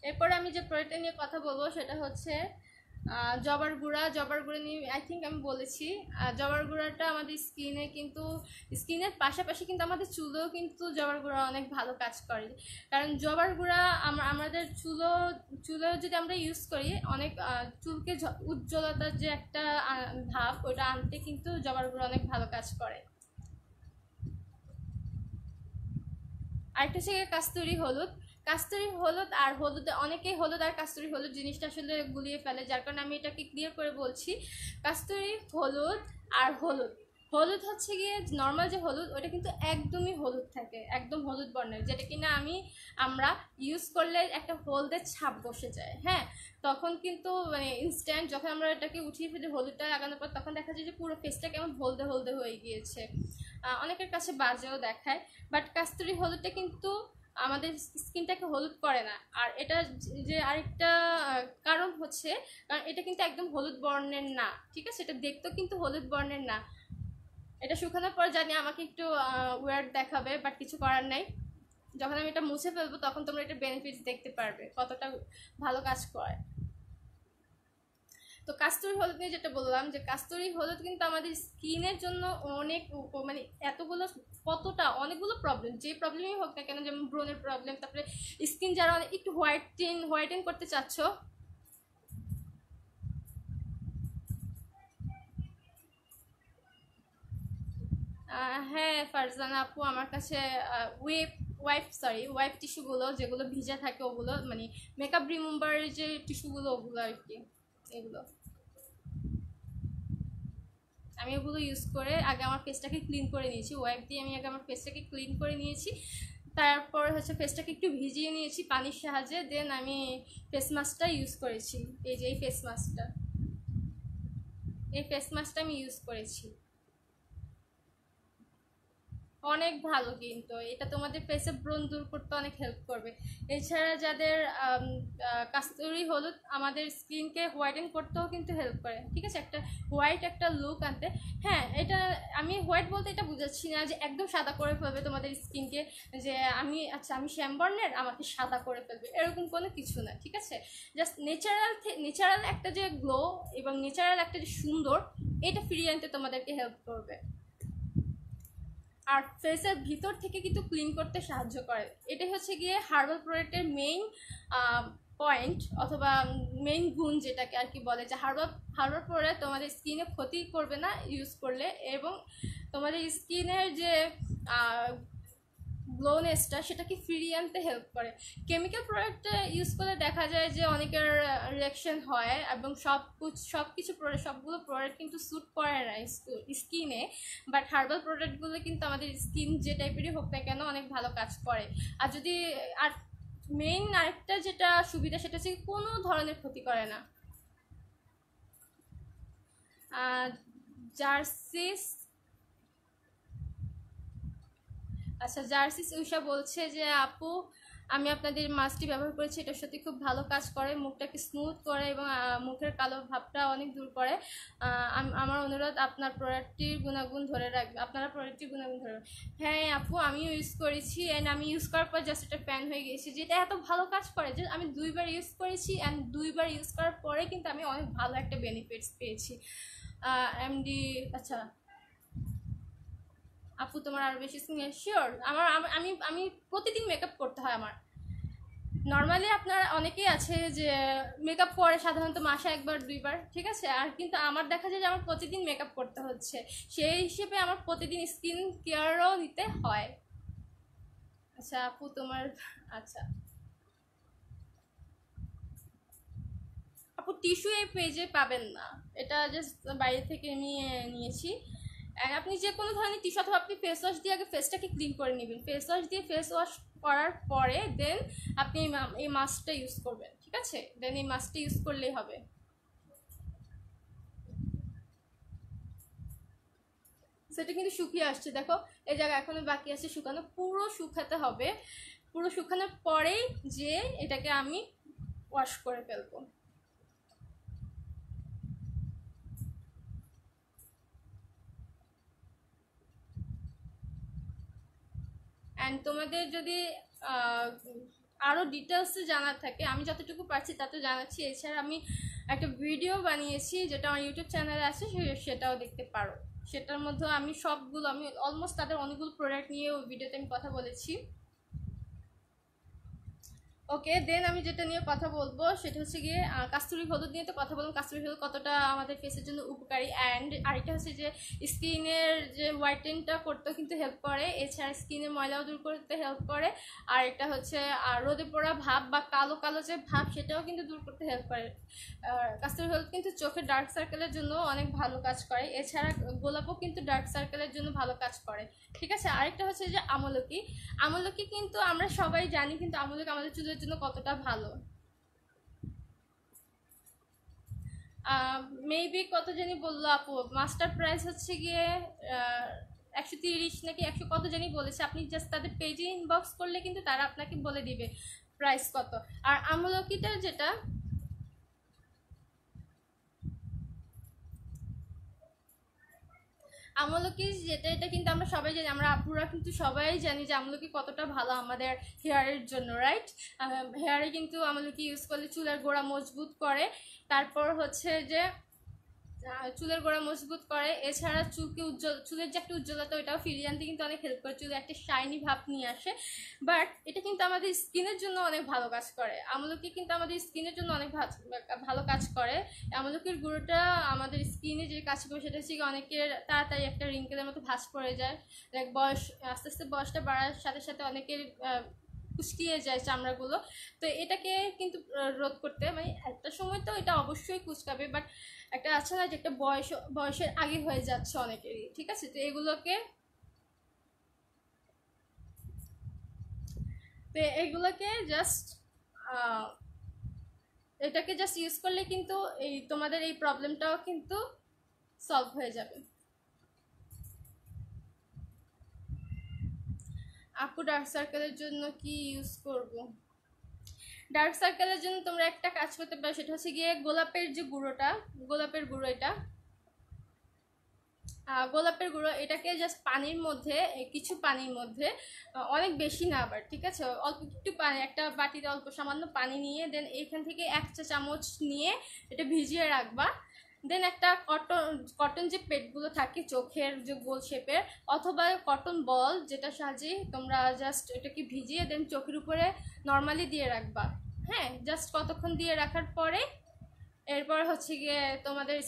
এরপরে আমি যে প্রোডাক্টটা নিয়ে কথা বলবো সেটা হচ্ছে জবার গুঁড়া নিয়ে আই থিঙ্ক আমি বলেছি। জবার গুঁড়াটা আমাদের স্কিনের পাশাপাশি কিন্তু আমাদের চুলেও কিন্তু জবার গুঁড়া অনেক ভালো কাজ করে, কারণ জবার গুঁড়া আমাদের চুলেও যদি আমরা ইউজ করি অনেক চুলকে উজ্জ্বলতার যে একটা ভাব ওটা আনতে কিন্তু জবার গুঁড়া অনেক ভালো কাজ করে। আরেকটা হচ্ছে কাস্তুরি হলুদ আর অনেকেই হলুদ আর কাস্তুরি হলুদ জিনিসটা আসলে গুলিয়ে ফেলে, যার কারণে আমি এটাকে ক্লিয়ার করে বলছি। কাস্তুরি হলুদ আর হলুদ হচ্ছে গিয়ে নর্মাল যে হলুদ ওটা কিন্তু একদমই হলুদ থাকে, একদম হলুদ বর্ণের, যেটা কিনা আমরা ইউজ করলে একটা হলদের ছাপ বসে যায়। হ্যাঁ, তখন কিন্তু মানে ইনস্ট্যান্ট যখন আমরা এটাকে উঠিয়ে ফেলে হলুদটা লাগানোর পর তখন দেখা যায় যে পুরো ফেসটা কেমন হলদে হয়ে গিয়েছে, অনেকের কাছে বাজেও দেখায়। বাট কাস্তুরি হলুদটা কিন্তু আমাদের স্কিনটাকে হলুদ করে না। আর এটা যে আরেকটা কারণ হচ্ছে, কারণ এটা কিন্তু একদম হলুদ বর্ণের না, ঠিক আছে? এটা দেখতেও কিন্তু হলুদ বর্ণের না। এটা শুকানোর পর জানি আমাকে একটু ওয়ার্ড দেখাবে, বাট কিছু করার নাই। যখন আমি এটা মুছে ফেলবো তখন তোমরা এটা বেনিফিটস দেখতে পারবে কতটা ভালো কাজ করে। তো কাস্তুরি হলুদ নিয়ে যেটা বললাম, যে কাস্তুরি হলুদ কিন্তু আমাদের স্কিনের জন্য অনেক মানে অনেকগুলো প্রবলেম, যে প্রবলেমই হোক না কেন, যেমন ব্রণের প্রবলেম, তারপরে স্কিন যারা একটু হোয়াইটেন করতে চাচ্ছ, হ্যাঁ ফারজানা আপু, আমার কাছে ওয়াইপ টিস্যুগুলো যেগুলো ভিজা থাকে ওগুলো, মানে মেকআপ রিমুভারের যে টিস্যুগুলো ওগুলো আর কি, এগুলো আমি ওগুলো ইউজ করে আগে আমার ফেসটাকে ক্লিন করে নিয়েছি। ওয়াইপ দিয়ে আমি আগে আমার ফেসটাকে ক্লিন করে নিয়েছি, তারপর হচ্ছে ফেসটাকে একটু ভিজিয়ে নিয়েছি পানির সাহায্যে, দেন আমি ফেস মাস্কটা ইউজ করেছি। এই যে এই ফেস মাস্কটা আমি ইউজ করেছি। অনেক ভালো, কিন্তু এটা তোমাদের ফেসে ব্রণ দূর করতে অনেক হেল্প করবে। এছাড়া যাদের কাস্তুরি হলুদ আমাদের স্কিনকে হোয়াইটেন করতেও কিন্তু হেল্প করে, ঠিক আছে, একটা হোয়াইট একটা লুক আনতে। হ্যাঁ, এটা আমি হোয়াইট বলতে এটা বুঝাচ্ছি না যে একদম সাদা করে ফেলবে তোমাদের স্কিনকে, যে আমি শ্যামবর্ণের আমাকে সাদা করে ফেলবে, এরকম কোনো কিছু না, ঠিক আছে। জাস্ট ন্যাচারাল একটা যে গ্লো এবং ন্যাচারাল একটা যে সুন্দর, এটা ফিরিয়ে আনতে তোমাদেরকে হেল্প করবে। আর ফেসের ভিতর থেকে কিন্তু ক্লিন করতে সাহায্য করে। এটাই হচ্ছে গিয়ে হার্বাল প্রোডাক্টের মেইন পয়েন্ট অথবা মেইন গুণ, যেটাকে আর কি বলে যে হার্বাল প্রোডাক্ট তোমাদের স্কিনে ক্ষতি করবে না ইউজ করলে, এবং তোমাদের স্কিনের যে গ্লোনেসটা সেটাকে ফিরিয়ে আনতে হেল্প করে। কেমিক্যাল প্রোডাক্ট ইউজ করলে দেখা যায় যে অনেকের রিয়াকশন হয়, এবং সবগুলো প্রোডাক্ট কিন্তু স্যুট করে না স্কিনে, বাট হার্বাল প্রোডাক্টগুলো কিন্তু আমাদের স্কিন যে টাইপেরই হোক না কেন অনেক ভালো কাজ করে। আর যদি আর মেইন আরেকটা যেটা সুবিধা সেটা হচ্ছে কোনো ধরনের ক্ষতি করে না। জার্সিস আচ্ছা, জার্সিস উষা বলছে যে আপু আমি আপনাদের মাস্কটি ব্যবহার করেছি, এটা সত্যি খুব ভালো কাজ করে, মুখটাকে স্মুথ করে এবং মুখের কালো ভাবটা অনেক দূর করে। আমার অনুরোধ আপনারা প্রোডাক্টটির গুণাগুণ ধরে রাখবেন। হ্যাঁ আপু, আমিও ইউজ করেছি, অ্যান্ড আমি ইউজ করার পর জাস্ট একটা ফ্যান হয়ে গেছি, যেটা এত ভালো কাজ করে যে আমি 2বার ইউজ করেছি, অ্যান্ড 2বার ইউজ করার পরে কিন্তু আমি অনেক ভালো একটা বেনিফিটস পেয়েছি। এমডি আচ্ছা আপু, তোমার আরও বেশি শিওর। আমি প্রতিদিন মেকআপ করতে হয় আমার। নর্মালি আপনার অনেকেই আছে যে মেকআপ করে সাধারণত মাসে 1-2বার, ঠিক আছে, আর কিন্তু আমার দেখা যায় যে আমার প্রতিদিন মেকআপ করতে হচ্ছে, সেই হিসেবে আমার প্রতিদিন স্কিন কেয়ারও নিতে হয়। আচ্ছা আপু তোমার আচ্ছা আপু, টিস্যু এই পেজে পাবেন না, এটা জাস্ট বাইরে থেকে নিয়েছি। আপনি যে কোনো ধরনের টিস্যু অথবা আপনি ফেস ওয়াশ দিয়ে আগে ফেসটাকে ক্লিন করে নেবেন, ফেস ওয়াশ দিয়ে ফেস ওয়াশ করার পরে দেন আপনি এই মাস্কটা ইউজ করবেন, ঠিক আছে, দেন এই মাস্কটা ইউজ করলেই হবে। সেটা কিন্তু শুকিয়ে আসছে, দেখো এই জায়গা এখনো বাকি আছে শুকানো, পুরো শুকাতে হবে, পুরো শুকানোর পরেই যে এটাকে আমি ওয়াশ করে ফেলবো। অ্যান্ড তোমাদের যদি আরও ডিটেলসে জানার থাকে, আমি যতটুকু পারছি তত জানাচ্ছি। এছাড়া আমি একটা ভিডিও বানিয়েছি যেটা আমার ইউটিউব চ্যানেলে আছে, সেটাও দেখতে পারো। সেটার মধ্যে আমি অলমোস্ট তাদের অনেকগুলো প্রোডাক্ট নিয়ে ওই ভিডিওতে আমি কথা বলেছি। ওকে, দেন আমি যেটা নিয়ে কথা বলবো সেটা হচ্ছে গিয়ে কাস্তুরি হলুদ নিয়ে তো কথা বললাম, কাস্তুরি হলুদ কতটা আমাদের ফেসের জন্য উপকারী। অ্যান্ড আরেকটা হচ্ছে যে স্কিনের যে হোয়াইটেনটা করতেও কিন্তু হেল্প করে, এছাড়া স্কিনের ময়লাও দূর করতে হেল্প করে। আর একটা হচ্ছে রোদে পড়া ভাব বা কালো কালো যে ভাব সেটাও কিন্তু দূর করতে হেল্প করে। কাস্তুরি হলুদ কিন্তু চোখের ডার্ক সার্কেলের জন্য অনেক ভালো কাজ করে, এছাড়া গোলাপও কিন্তু ডার্ক সার্কেলের জন্য ভালো কাজ করে, ঠিক আছে। আরেকটা হচ্ছে যে আমলকি কিন্তু আমরা সবাই জানি, কিন্তু আমলকি আমাদের চুলের জন্য কতটা ভালো। মেবি কত জানি বললো আপু, মাস্টার প্রাইস হচ্ছে গিয়ে 130 নাকি 100 কত জানি বলেছে। আপনি জাস্ট তাদের পেজে ইনবক্স করলে কিন্তু তারা আপনাকে বলে দিবে প্রাইস কত। আর আমলকিটা যেটা আমলকি এটা কিন্তু আমরা সবাই জানি, আমরা আপুরা কিন্তু সবাই জানি যে আমলকি কতটা ভালো আমাদের হেয়ারের জন্য, রাইট। হেয়ারে কিন্তু আমলকি ইউজ করলে চুলের গোড়া মজবুত করে, তারপর হচ্ছে যে চুলের গোড়া মজবুত করে, এছাড়া চুলের যে একটা উজ্জ্বলতা ওইটাও ফিরিয়ে আনতে কিন্তু অনেক হেল্প করে, চুলে একটা শাইনি ভাব নিয়ে আসে। বাট এটা কিন্তু আমাদের স্কিনের জন্য অনেক ভালো কাজ করে, আমলকি কিন্তু আমাদের স্কিনের জন্য অনেক ভালো কাজ করে। আমলকির গুঁড়োটা আমাদের স্কিনে যে কাজ করে সেটা হচ্ছে অনেকের তাড়াতাড়ি একটা রিঙ্কেলের মতো ভাঁজ পড়ে যায়, লাইক আস্তে আস্তে বয়সটা বাড়ার সাথে সাথে অনেকের কুচকিয়ে যায় চামড়াগুলো। তো এটাকে কিন্তু রোধ করতে মানে একটা সময় তো এটা অবশ্যই কুচকাবে, বাট একটা আছে না যে একটা বয়সের আগে হয়ে যাচ্ছে অনেকেরই, ঠিক আছে। তো এগুলোকে জাস্ট এটাকে জাস্ট ইউজ করলে কিন্তু এই তোমাদের এই প্রবলেমটাও কিন্তু সলভ হয়ে যাবে। আপু ডার্ক সার্কেলের জন্য কি ইউজ করব? ডার্ক সার্কেলের জন্য তোমরা একটা কাজ করতে পারো, সেটা হচ্ছে গিয়ে গোলাপের যে গুঁড়োটা, গোলাপের গুঁড়ো, এটা গোলাপের গুঁড়ো, এটাকে জাস্ট পানির মধ্যে, কিছু পানির মধ্যে, অনেক বেশি না আবার, ঠিক আছে, অল্প একটু পানি, একটা বাটিতে অল্প সামান্য পানি নিয়ে দেন এখান থেকে 1 চা চামচ নিয়ে এটা ভিজিয়ে রাখবা। দেন একটা কটন যে পেটগুলো থাকে চোখের যে গোল শেপের, অথবা কটন বল, যেটা সাহায্যে তোমরা জাস্ট এটাকে ভিজিয়ে দেন চোখের উপরে নর্মালি দিয়ে রাখবা। হ্যাঁ, জাস্ট কতক্ষণ দিয়ে রাখার পরে এরপর হচ্ছে গিয়ে তোমাদের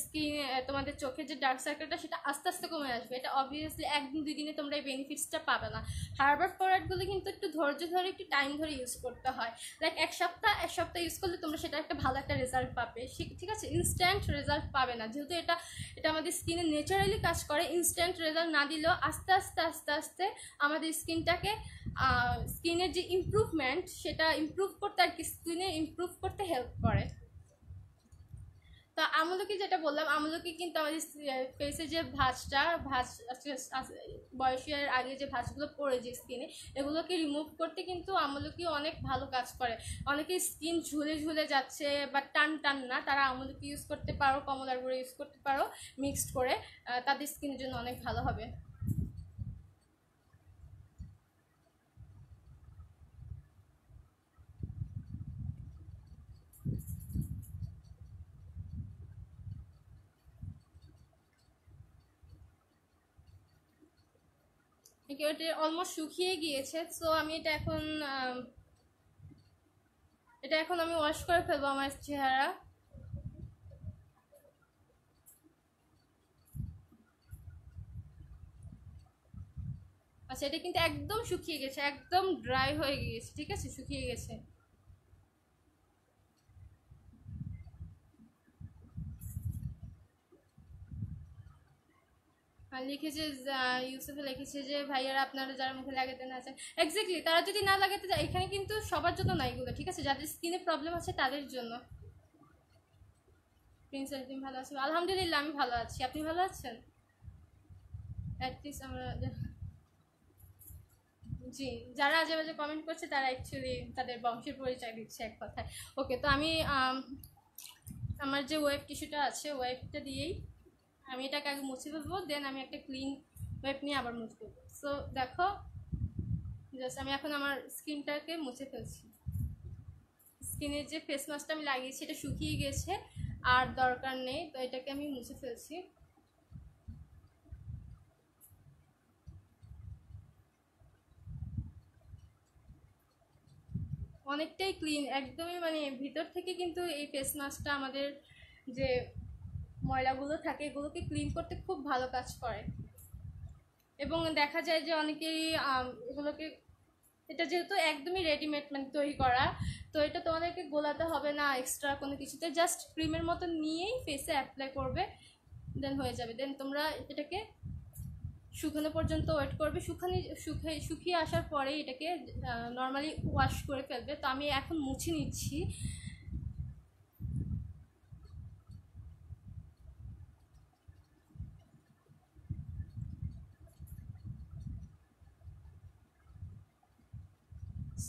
তোমাদের চোখের যে ডার্ক সার্কেলটা সেটা আস্তে আস্তে কমে আসবে। এটা অবভিয়াসলি 1-2 দিনে তোমরা এই বেনিফিটসটা পাবে না। হার্বাল প্রোডাক্টগুলো কিন্তু একটু ধৈর্য ধরে, একটু টাইম ধরে ইউজ করতে হয়। লাইক এক সপ্তাহ ইউজ করলে তোমরা সেটা একটা ভালো একটা রেজাল্ট পাবে, ঠিক আছে। ইনস্ট্যান্ট রেজাল্ট পাবে না, যেহেতু এটা আমাদের স্কিনে ন্যাচারালি কাজ করে। ইনস্ট্যান্ট রেজাল্ট না দিলেও আস্তে আস্তে আমাদের স্কিনের যে ইমপ্রুভমেন্ট, সেটা ইমপ্রুভ করতে আর কি, স্কিনে ইমপ্রুভ করতে হেল্প করে। তো আমলকি, যেটা বললাম, আমলকি কিন্তু আমাদের ফেসে যে ভাঁজ বয়সের আগে যে ভাঁজগুলো পড়ে যে স্কিনে, এগুলোকে রিমুভ করতে কিন্তু আমলকি অনেক ভালো কাজ করে। অনেকের স্কিন ঝুলে যাচ্ছে বা টান না, তারা আমলকি ইউজ করতে পারো, কমলার গুঁড়ো ইউজ করতে পারো মিক্সড করে, তাদের স্কিনের জন্য অনেক ভালো হবে। এটা অলমোস্ট শুকিয়ে গিয়েছে, সো আমি এটা এখন আমি ওয়াশ করে ফেলবো আমার চেহারা। আচ্ছা, এটা কিন্তু একদম শুকিয়ে গেছে, একদম ড্রাই হয়ে গিয়েছে, ঠিক আছে, শুকিয়ে গেছে। লিখেছে ইউসুফে, লিখেছে যে ভাইয়ারা আপনারা যারা মুখে লাগাতে না চান, এক্স্যাক্টলি তারা যদি না লাগাতে যায়, এখানে কিন্তু সবার জন্য না এগুলো, ঠিক আছে, যাদের স্কিনে প্রবলেম আছে তাদের জন্য। প্রিন্সেস, তুমি ভালো আছো? আলহামদুলিল্লাহ, আমি ভালো আছি। আপনি ভালো আছেন? অ্যাটলিস্ট আমরা, জি, যারা আজে বাজে কমেন্ট করছে তারা অ্যাকচুয়ালি তাদের বংশের পরিচয় দিচ্ছে এক কথায়। ওকে, তো আমি আমার যে ওয়েব টিস্যুটা আছে, ওয়েবটা দিয়েই আমি এটাকে আগে মুছে ফেলবো, দেন আমি একটা ক্লিন ওয়েব নিয়ে আবার মুছবো। সো দেখো, জাস্ট আমি এখন আমার স্কিনটাকে মুছে ফেলছি। স্কিনের যে ফেস মাস্কটা আমি লাগিয়েছি এটা শুকিয়ে গেছে, আর দরকার নেই, তো এটাকে আমি মুছে ফেলছি। অনেকটাই ক্লিন, একদমই, মানে ভিতর থেকে কিন্তু এই ফেস মাস্কটা আমাদের যে ময়লাগুলো থাকে এগুলোকে ক্লিন করতে খুব ভালো কাজ করে। এবং দেখা যায় যে অনেকেই এগুলোকে, এটা যেহেতু একদমই রেডিমেড, মানে তৈরি করা, তো এটা তোমাদেরকে গোলাতে হবে না এক্সট্রা কোনো কিছুতে, জাস্ট ক্রিমের মতো নিয়েই ফেসে অ্যাপ্লাই করবে, দেন হয়ে যাবে। দেন তোমরা এটাকে শুকানো পর্যন্ত ওয়েট করবে। শুকিয়ে আসার পরেই এটাকে নর্মালি ওয়াশ করে ফেলবে। তো আমি এখন মুছে নিচ্ছি।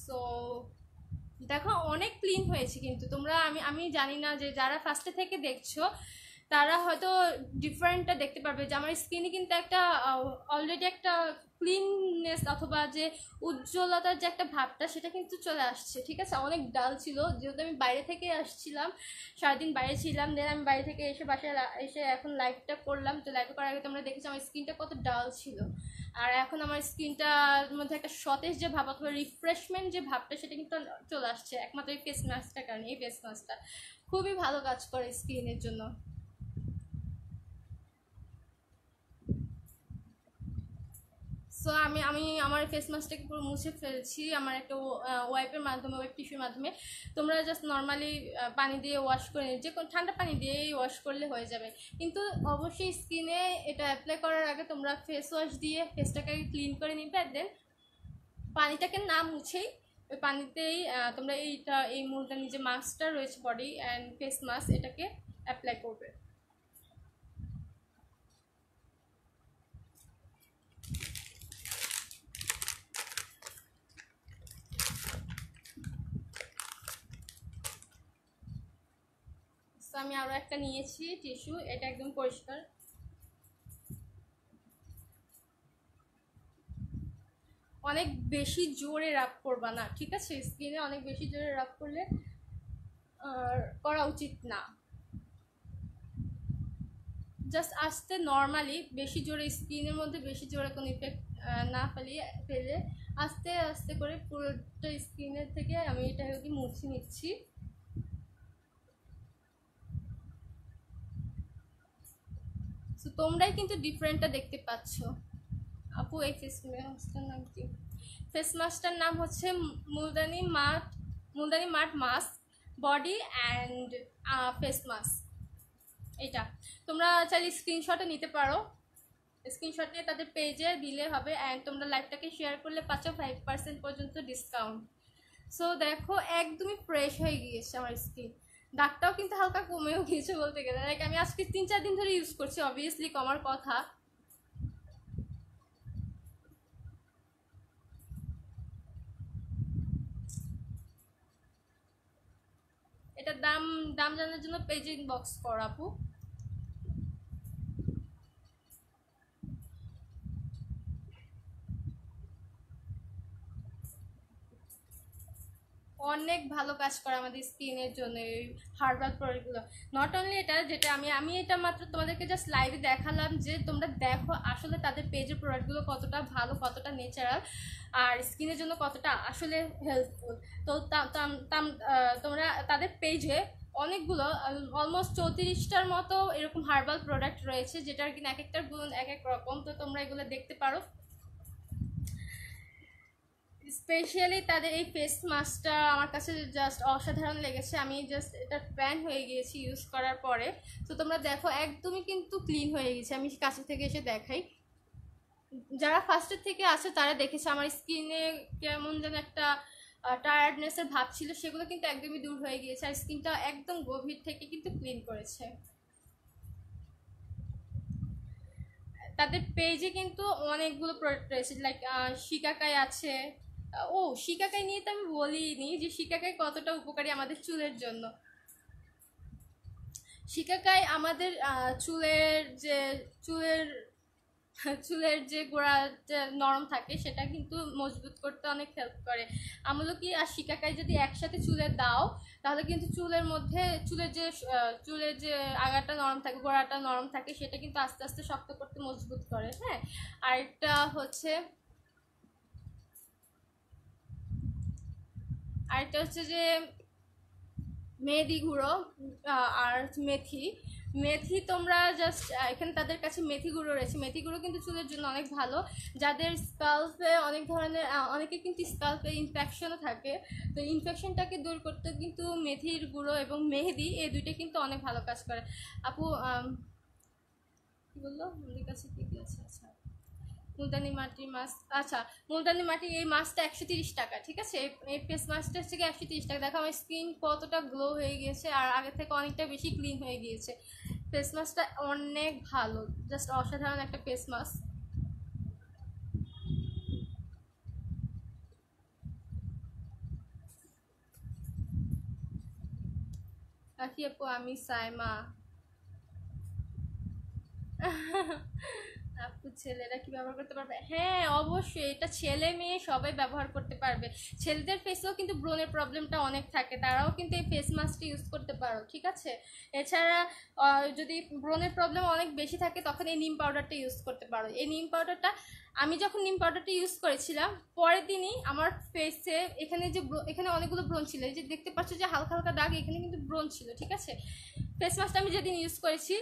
সো দেখো, অনেক ক্লিন হয়েছে কিন্তু তোমরা, আমি জানি না, যে যারা ফার্স্টে থেকে দেখছো তারা হয়তো ডিফারেন্টটা দেখতে পারবে, যে আমার স্কিনে কিন্তু একটা অলরেডি একটা ক্লিননেস অথবা যে উজ্জ্বলতার যে একটা ভাবটা সেটা কিন্তু চলে আসছে, ঠিক আছে। অনেক ডাল ছিল, যেহেতু আমি বাইরে থেকে আসছিলাম, সারাদিন বাইরে ছিলাম, দেন আমি বাইরে থেকে এসে বাসায় এসে এখন লাইভটা করলাম। তো লাইভ করার আগে তোমরা দেখেছো আমার স্কিনটা কত ডাল ছিল, আর এখন আমার স্কিনটার মধ্যে একটা সতেজ যে ভাব অথবা রিফ্রেশমেন্ট যে ভাবটা সেটা কিন্তু চলে আসছে একমাত্র এই ফেস মাস্কটার কারণে। এই ফেস মাস্কটা খুবই ভালো কাজ করে স্কিনের জন্য। সো আমি আমি আমার ফেস মাস্কটাকে পুরো মুছে ফেলছি আমার একটা ওয়াইপের মাধ্যমে, ওয়াইপ টিস্যুর মাধ্যমে। তোমরা জাস্ট নর্মালি পানি দিয়ে ওয়াশ করে, যে কোনো ঠান্ডা পানি দিয়েই ওয়াশ করলে হয়ে যাবে। কিন্তু অবশ্যই স্কিনে এটা অ্যাপ্লাই করার আগে তোমরা ফেস ওয়াশ দিয়ে ফেসটাকে ক্লিন করে নিবে, দেন পানিটাকে না মুছেই ওই পানিতেই তোমরা এই মুলতানি যে মাস্কটা রয়েছে, বডি অ্যান্ড ফেস মাস্ক, এটাকে অ্যাপ্লাই করবে। আমি আরও একটা নিয়েছি টিস্যু, এটা একদম পরিষ্কার। অনেক বেশি জোরে রাব করবা না, ঠিক আছে? স্কিনে অনেক বেশি জোরে রাব করলে করা উচিত না। জাস্ট আস্তে নর্মালি, বেশি জোরে স্কিনের মধ্যে বেশি জোরে কোনো ইফেক্ট না ফেলে আস্তে আস্তে করে পুরোটা স্কিনের থেকে আমি এটা মুছে নিচ্ছি। তো তোমরাই কিন্তু ডিফারেন্টটা দেখতে পাচ্ছ। আপু এই ফেস মাস্কটার নাম কি? ফেস মাস্কটার নাম হচ্ছে মুলতানি মাট mask body and face mask. এটা তোমরা চাইলে স্ক্রিনশটে নিতে পারো, স্ক্রিনশট নিয়ে তাদের পেজে দিলে হবে। অ্যান্ড তোমরা লাইভটাকে শেয়ার করলে পাচ্ছ 5% পর্যন্ত ডিসকাউন্ট। সো দেখো একদমই ফ্রেশ হয়ে গিয়েছে আমার স্কিন, দাগটাও কিন্তু হালকা কমেও গিয়েছে বলতে গেলে। লাইক আমি আজকে 3-4 দিন ধরে ইউজ করছি, অবভিয়াসলি কমার কথা। এটার দাম জানার জন্য পেজে ইনবক্স কর আপু। অনেক ভালো কাজ করে আমাদের স্কিনের জন্য এই হার্বাল প্রোডাক্টগুলো। নট অনলি এটা, যেটা আমি এটা মাত্র তোমাদেরকে জাস্ট লাইভে দেখালাম, যে তোমরা দেখো আসলে তাদের পেজের প্রোডাক্টগুলো কতটা ভালো, কতটা ন্যাচারাল, আর স্কিনের জন্য কতটা আসলে হেল্পফুল। তো তোমরা তাদের পেজে অনেকগুলো অলমোস্ট 34টার মতো এরকম হার্বাল প্রোডাক্ট রয়েছে, যেটার কিনা এক একটার গুণ এক এক রকম। তো তোমরা এগুলো দেখতে পারো। স্পেশালি তাদের এই ফেস মাস্কটা আমার কাছে জাস্ট অসাধারণ লেগেছে। আমি জাস্ট এটা ফ্যান হয়ে গিয়েছি ইউজ করার পরে। তো তোমরা দেখো একদমই কিন্তু ক্লিন হয়ে গেছে। আমি কাছে থেকে এসে দেখাই, যারা ফার্স্টের থেকে আছে তারা দেখেছে আমার স্কিনে কেমন যেন একটা টায়ার্ডনেসের ভাব ছিল, সেগুলো কিন্তু একদমই দূর হয়ে গিয়েছে, আর স্কিনটা একদম গভীর থেকে কিন্তু ক্লিন করেছে। তাদের পেজে কিন্তু অনেকগুলো প্রোডাক্ট রয়েছে, লাইক শিকাকাই আছে। ও শিকাকাই নিয়ে তো আমি বলিনি যে শিকাকাই কতটা উপকারী আমাদের চুলের জন্য। শিকাকাই আমাদের চুলের যে গোড়া নরম থাকে সেটা কিন্তু মজবুত করতে অনেক হেল্প করে। আমলকি আর শিকাকাই যদি একসাথে চুলে দাও তাহলে কিন্তু চুলের যে আগাটা নরম থাকে, গোড়াটা নরম থাকে, সেটা কিন্তু আস্তে আস্তে শক্ত করতে মজবুত করে। হ্যাঁ, আরেকটা হচ্ছে যে মেহেদি গুঁড়ো আর মেথি তোমরা জাস্ট এখানে তাদের কাছে মেথি গুঁড়ো রয়েছে। মেথি গুঁড়ো কিন্তু চুলের জন্য অনেক ভালো। যাদের স্কাল্পে অনেক ধরনের অনেকে কিন্তু স্কাল্পে ইনফেকশনও থাকে, তো ইনফেকশনটাকে দূর করতে কিন্তু মেথির গুঁড়ো এবং মেহেদি এই দুইটা কিন্তু অনেক ভালো কাজ করে। আপু কী বললো আমাদের কাছে কী কী আছে? আচ্ছা, মুলতানি মাটির মাস্ক। আচ্ছা, মুলতানি মাটির এই মাস্কটা 130 টাকা, ঠিক আছে? এই ফেস মাস্কটা হচ্ছে 130 টাকা। দেখো আমার স্কিন কতটা গ্লো হয়ে গিয়েছে, আর আগে থেকে অনেকটা বেশি ক্লিন হয়ে গিয়েছে। ফেস মাস্কটা অনেক ভালো, জাস্ট অসাধারণ একটা ফেস মাস্ক। আকি আপু, আমি সাইমা। আপু ছেলেরা কি ব্যবহার করতে পারবে? হ্যাঁ অবশ্যই, এটা ছেলে মেয়ে সবাই ব্যবহার করতে পারবে। ছেলেদের ফেসেও কিন্তু ব্রণের প্রবলেমটা অনেক থাকে, তারাও কিন্তু এই ফেস মাস্কটা ইউজ করতে পারো, ঠিক আছে? এছাড়া যদি ব্রণের প্রবলেম অনেক বেশি থাকে তখন এই নিম পাউডারটা ইউজ করতে পারো। এই নিম পাউডারটা আমি যখন নিম পাউডারটা ইউজ করেছিলাম, পরের দিনই আমার ফেসে এখানে অনেকগুলো ব্রণ ছিল, এই যে দেখতে পাচ্ছ যে হালকা হালকা দাগ, এখানে কিন্তু ব্রণ ছিল, ঠিক আছে? ফেস মাস্কটা আমি যেদিন ইউজ করেছি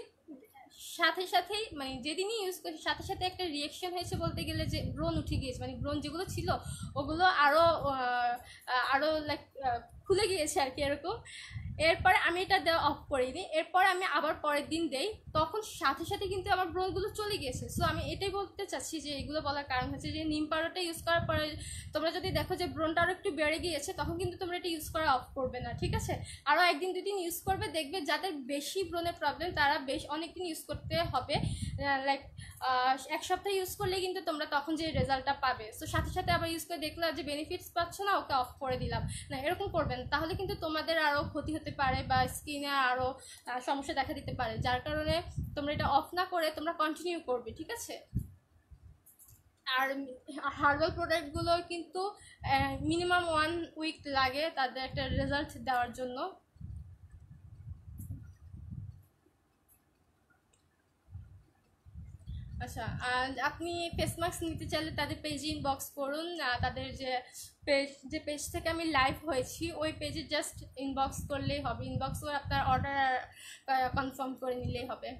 সাথেই মানে যেদিনই ইউজ করছি সাথে সাথে একটা রিয়েকশন হয়েছে বলতে গেলে, যে ব্রণ উঠে গিয়েছে, মানে ব্রণ যেগুলো ছিল ওগুলো আরও লাইক খুলে গিয়েছে আর কি, এরকম। এরপরে আমি এটা দেওয়া অফ করিনি, এরপর আমি আবার পরের দিন দেই, তখন সাথে সাথে কিন্তু আমার ব্রণগুলো চলে গিয়েছে। সো আমি এটাই বলতে চাচ্ছি, যে এগুলো বলার কারণ হচ্ছে যে নিম পাউডারটা ইউজ করার পরে তোমরা যদি দেখো যে ব্রণটা আরও একটু বেড়ে গিয়েছে, তখন কিন্তু তোমরা এটা ইউজ করা অফ করবে না, ঠিক আছে? আরও 1-2 দিন ইউজ করবে, দেখবে যাদের বেশি ব্রণের প্রবলেম তারা অনেকদিন ইউজ করতে হবে। লাইক এক সপ্তাহ ইউজ করলে কিন্তু তোমরা তখন যে রেজাল্টটা পাবে। সো সাথে সাথে আবার ইউজ করে দেখলে যে বেনিফিটস পাচ্ছ না, ওকে অফ করে দিলাম না, এরকম করবেন। তাহলে কিন্তু তোমাদের আরও ক্ষতি হতে পারে বা স্কিনে আরও সমস্যা দেখা দিতে পারে, যার কারণে তোমরা এটা অফ না করে তোমরা কন্টিনিউ করবে, ঠিক আছে? আর হার্বাল প্রোডাক্টগুলো কিন্তু মিনিমাম 1 উইক লাগে তাদের একটা রেজাল্ট দেওয়ার জন্য। আচ্ছা, আপনি ফেস মাস্ক নিতে চাইলে তাদের পেজে ইনবক্স করুন। তাদের যে পেজ থেকে আমি লাইভ হয়েছি ওই পেজে জাস্ট ইনবক্স করলেই হবে। ইনবক্স করে আপনার অর্ডার কনফার্ম করে নিলেই হবে।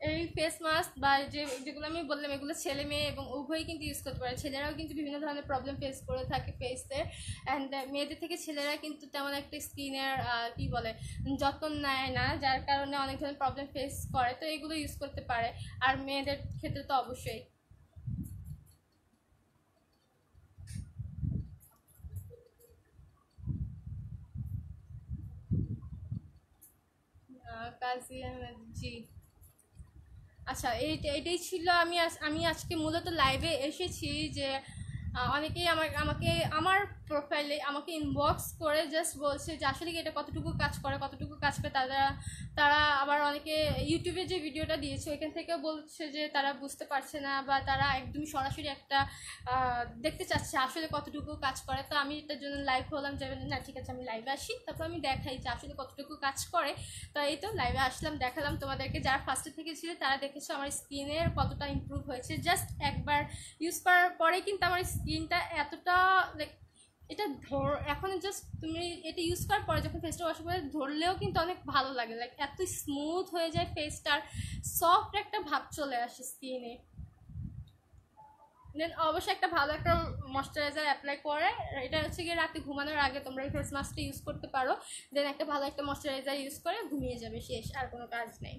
এই ফেস মাস্ক বা যেগুলো আমি বললাম এগুলো ছেলে মেয়ে এবং উভয়ই কিন্তু ইউজ করতে পারে। ছেলেরাও কিন্তু বিভিন্ন ধরনের প্রবলেম ফেস করে থাকে ফেসে, অ্যান্ড মেয়েদের থেকে ছেলেরা কিন্তু তেমন একটা স্কিনের কী বলে যত্ন নেয় না, যার কারণে অনেক ধরনের প্রবলেম ফেস করে। তো এগুলো ইউজ করতে পারে, আর মেয়েদের ক্ষেত্রে তো অবশ্যই। কাজী আহমেদ, জি। আচ্ছা, এইটাই ছিল। আমি আজকে মূলত লাইভে এসেছি যে অনেকেই আমাকে আমার প্রোফাইলে আমাকে ইনবক্স করে জাস্ট বলছে যে আসলে কি এটা কতটুকু কাজ করে, কতটুকু কাজ করে। তারা আবার অনেকে ইউটিউবে যে ভিডিওটা দিয়েছে ওইখান থেকেও বলছে যে তারা বুঝতে পারছে না, বা তারা একদমই সরাসরি একটা দেখতে চাচ্ছে আসলে কতটুকু কাজ করে। তো আমি এটার জন্য লাইভ হলাম যে না ঠিক আছে আমি লাইভে আসি, তারপর আমি দেখাই যে আসলে কতটুকু কাজ করে। তো এই তো লাইভে আসলাম, দেখালাম তোমাদেরকে। যারা ফার্স্টে থেকে ছিল তারা দেখেছো আমার স্কিনের কতটা ইমপ্রুভ হয়েছে। জাস্ট একবার ইউজ করার পরে কিন্তু আমার স্কিনটা এতটা লাইক এটা এখন জাস্ট তুমি এটা ইউজ করার পরে যখন ফেসটা ওয়াশ করে ধরলেও কিন্তু অনেক ভালো লাগে, লাইক এত স্মুথ হয়ে যায় ফেসটার, সফট একটা ভাব চলে আসে স্কিনে। দেন অবশ্যই একটা ভালো একটা ময়শ্চারাইজার অ্যাপ্লাই করে, এটা হচ্ছে গিয়ে রাতে ঘুমানোর আগে তোমরা এই ফেস মাস্কটা ইউজ করতে পারো। দেন একটা ভালো একটা ময়শ্চারাইজার ইউজ করে ঘুমিয়ে যাবে, শেষ, আর কোনো কাজ নেই।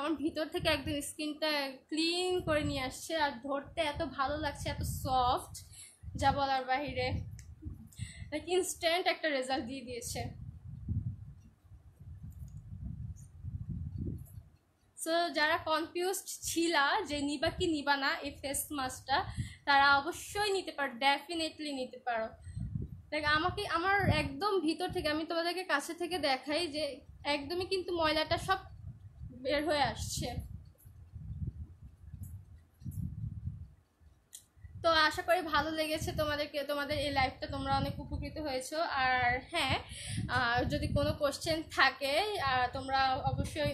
আমার ভিতর থেকে একদম স্কিনটা ক্লিন করে নিয়ে আসছে, আর ধরতে এত ভালো লাগছে, এত সফট, যা বলার বাহিরে। লাইক ইনস্ট্যান্ট একটা রেজাল্ট দিয়ে দিয়েছে। সো যারা কনফিউজড ছিলা যে নিবা কি নিবা না এই ফেস মাস্কটা, তারা অবশ্যই নিতে পারো, ডেফিনেটলি নিতে পারো। দেখ আমার একদম ভিতর থেকে আমি তোমাদেরকে কাছে থেকে দেখাই যে একদমই কিন্তু ময়লাটা সব বের হয়ে আসছে। তো আশা করি ভালো লেগেছে তোমাদেরকে, তোমাদের এই লাইফটা তোমরা অনেক উপকৃত হয়েছো। আর হ্যাঁ, যদি কোনো কোশ্চেন থাকে তোমরা অবশ্যই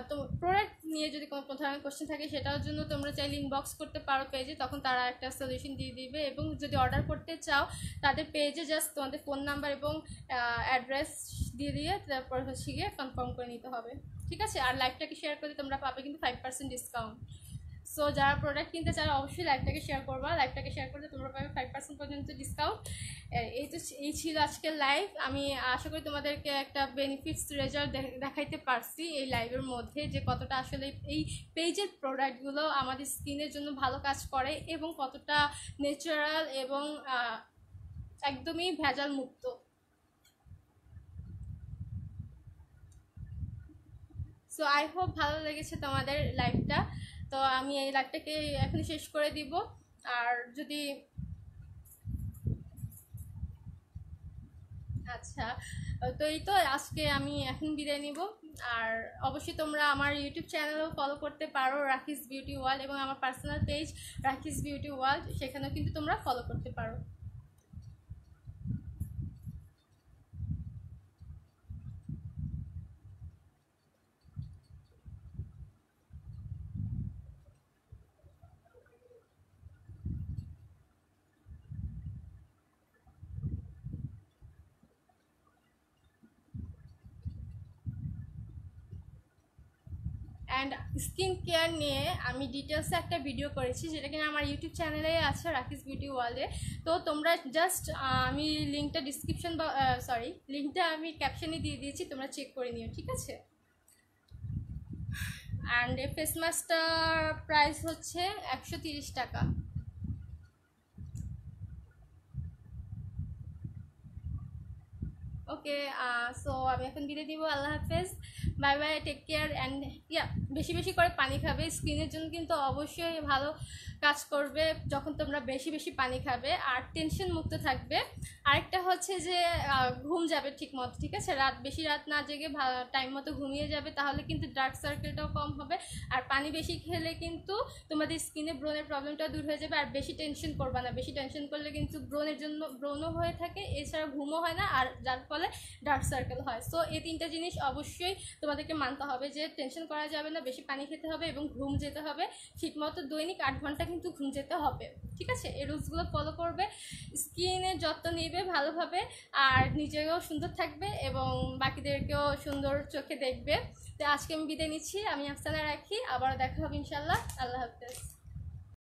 তো প্রোডাক্ট নিয়ে যদি কোনো ধরনের কোশ্চেন থাকে সেটার জন্য তোমরা চাইলে ইনবক্স করতে পারো পেজে, তখন তারা একটা সলিউশন দিয়ে দিবে। এবং যদি অর্ডার করতে চাও তাদের পেজে জাস্ট তোমাদের ফোন নাম্বার এবং অ্যাড্রেস দিয়ে তারপর হচ্ছে গিয়ে কনফার্ম করে নিতে হবে, ঠিক আছে? আর লাইভটাকে শেয়ার করলে তোমরা পাবে কিন্তু 5% ডিসকাউন্ট। সো যারা প্রোডাক্ট কিনতে চাও অবশ্যই লাইভটাকে শেয়ার করবা, লাইভটাকে শেয়ার করলে তোমরা পাবে 5% পর্যন্ত ডিসকাউন্ট। এই ছিল আজকের লাইভ। আমি আশা করি তোমাদেরকে একটা বেনিফিটস রেজাল্ট দেখাইতে পারছি এই লাইভের মধ্যে, যে কতটা আসলে এই পেজের প্রোডাক্টগুলো আমাদের স্কিনের জন্য ভালো কাজ করে এবং কতটা ন্যাচারাল এবং একদমই ভেজাল মুক্ত। সো আই হোপ ভালো লেগেছে তোমাদের লাইভটা। তো আমি এই লাইভটাকে এখন শেষ করে দিব। আর যদি আচ্ছা, তো এই তো আজকে আমি এখন বিদায় নিব। আর অবশ্যই তোমরা আমার ইউটিউব চ্যানেলও ফলো করতে পারো, রাখিস বিউটি ওয়ার্ল্ড, এবং আমার পার্সোনাল পেজ রাখিস বিউটি ওয়ার্ল্ড, সেখানেও কিন্তু তোমরা ফলো করতে পারো। অ্যান্ড স্কিন কেয়ার নিয়ে আমি ডিটেলসে একটা ভিডিও করেছি, যেটা কিনা আমার ইউটিউব চ্যানেলে আছে রাকিস বিউটি ওয়ার্ল্ডে। তো তোমরা জাস্ট আমি লিঙ্কটা ডিসক্রিপশন বা সরি লিঙ্কটা আমি ক্যাপশনে দিয়ে দিয়েছি, তোমরা চেক করে নিও, ঠিক আছে? অ্যান্ড এই ফেস মাস্কটার প্রাইস হচ্ছে 130 টাকা। ওকে, সো আমি এখন বিদায় দিব। আল্লাহ হাফেজ, bye bye, take care and বেশি বেশি করে পানি খাবে। স্কিনের জন্য কিন্তু অবশ্যই ভালো কাজ করবে যখন তোমরা বেশি বেশি পানি খাবে, আর টেনশন মুক্ত থাকবে। আরেকটা হচ্ছে যে ঘুম যাবে ঠিক মতো, ঠিক আছে? বেশি রাত না জেগে টাইম মতো ঘুমিয়ে যাবে, তাহলে কিন্তু ডার্ক সার্কেলটাও কম হবে। আর পানি বেশি খেলে কিন্তু তোমাদের স্কিনে ব্রণের প্রবলেমটা দূর হয়ে যাবে। আর বেশি টেনশন করবা না, বেশি টেনশন করলে কিন্তু ব্রণও হয়ে থাকে, এছাড়া ঘুমও হয় না, আর যার ফলে ডার্ক সার্কেল হয়। সো এই তিনটা জিনিস অবশ্যই তোমাদেরকে মানতে হবে, যে টেনশন করা যাবে না, বেশি পানি খেতে হবে এবং ঘুম যেতে হবে ঠিকমতো। দৈনিক 8 ঘন্টা কিন্তু ঘুম যেতে হবে, ঠিক আছে? এই রুলসগুলো ফলো করবে, স্কিনের যত্ন নেবে ভালোভাবে, আর নিজেও সুন্দর থাকবে এবং বাকিদেরকেও সুন্দর চোখে দেখবে। তো আজকে আমি বিদায় নিচ্ছি, আমি আফসানা রাখি, আবার দেখা হবে ইনশাল্লাহ। আল্লাহ হাফেজ।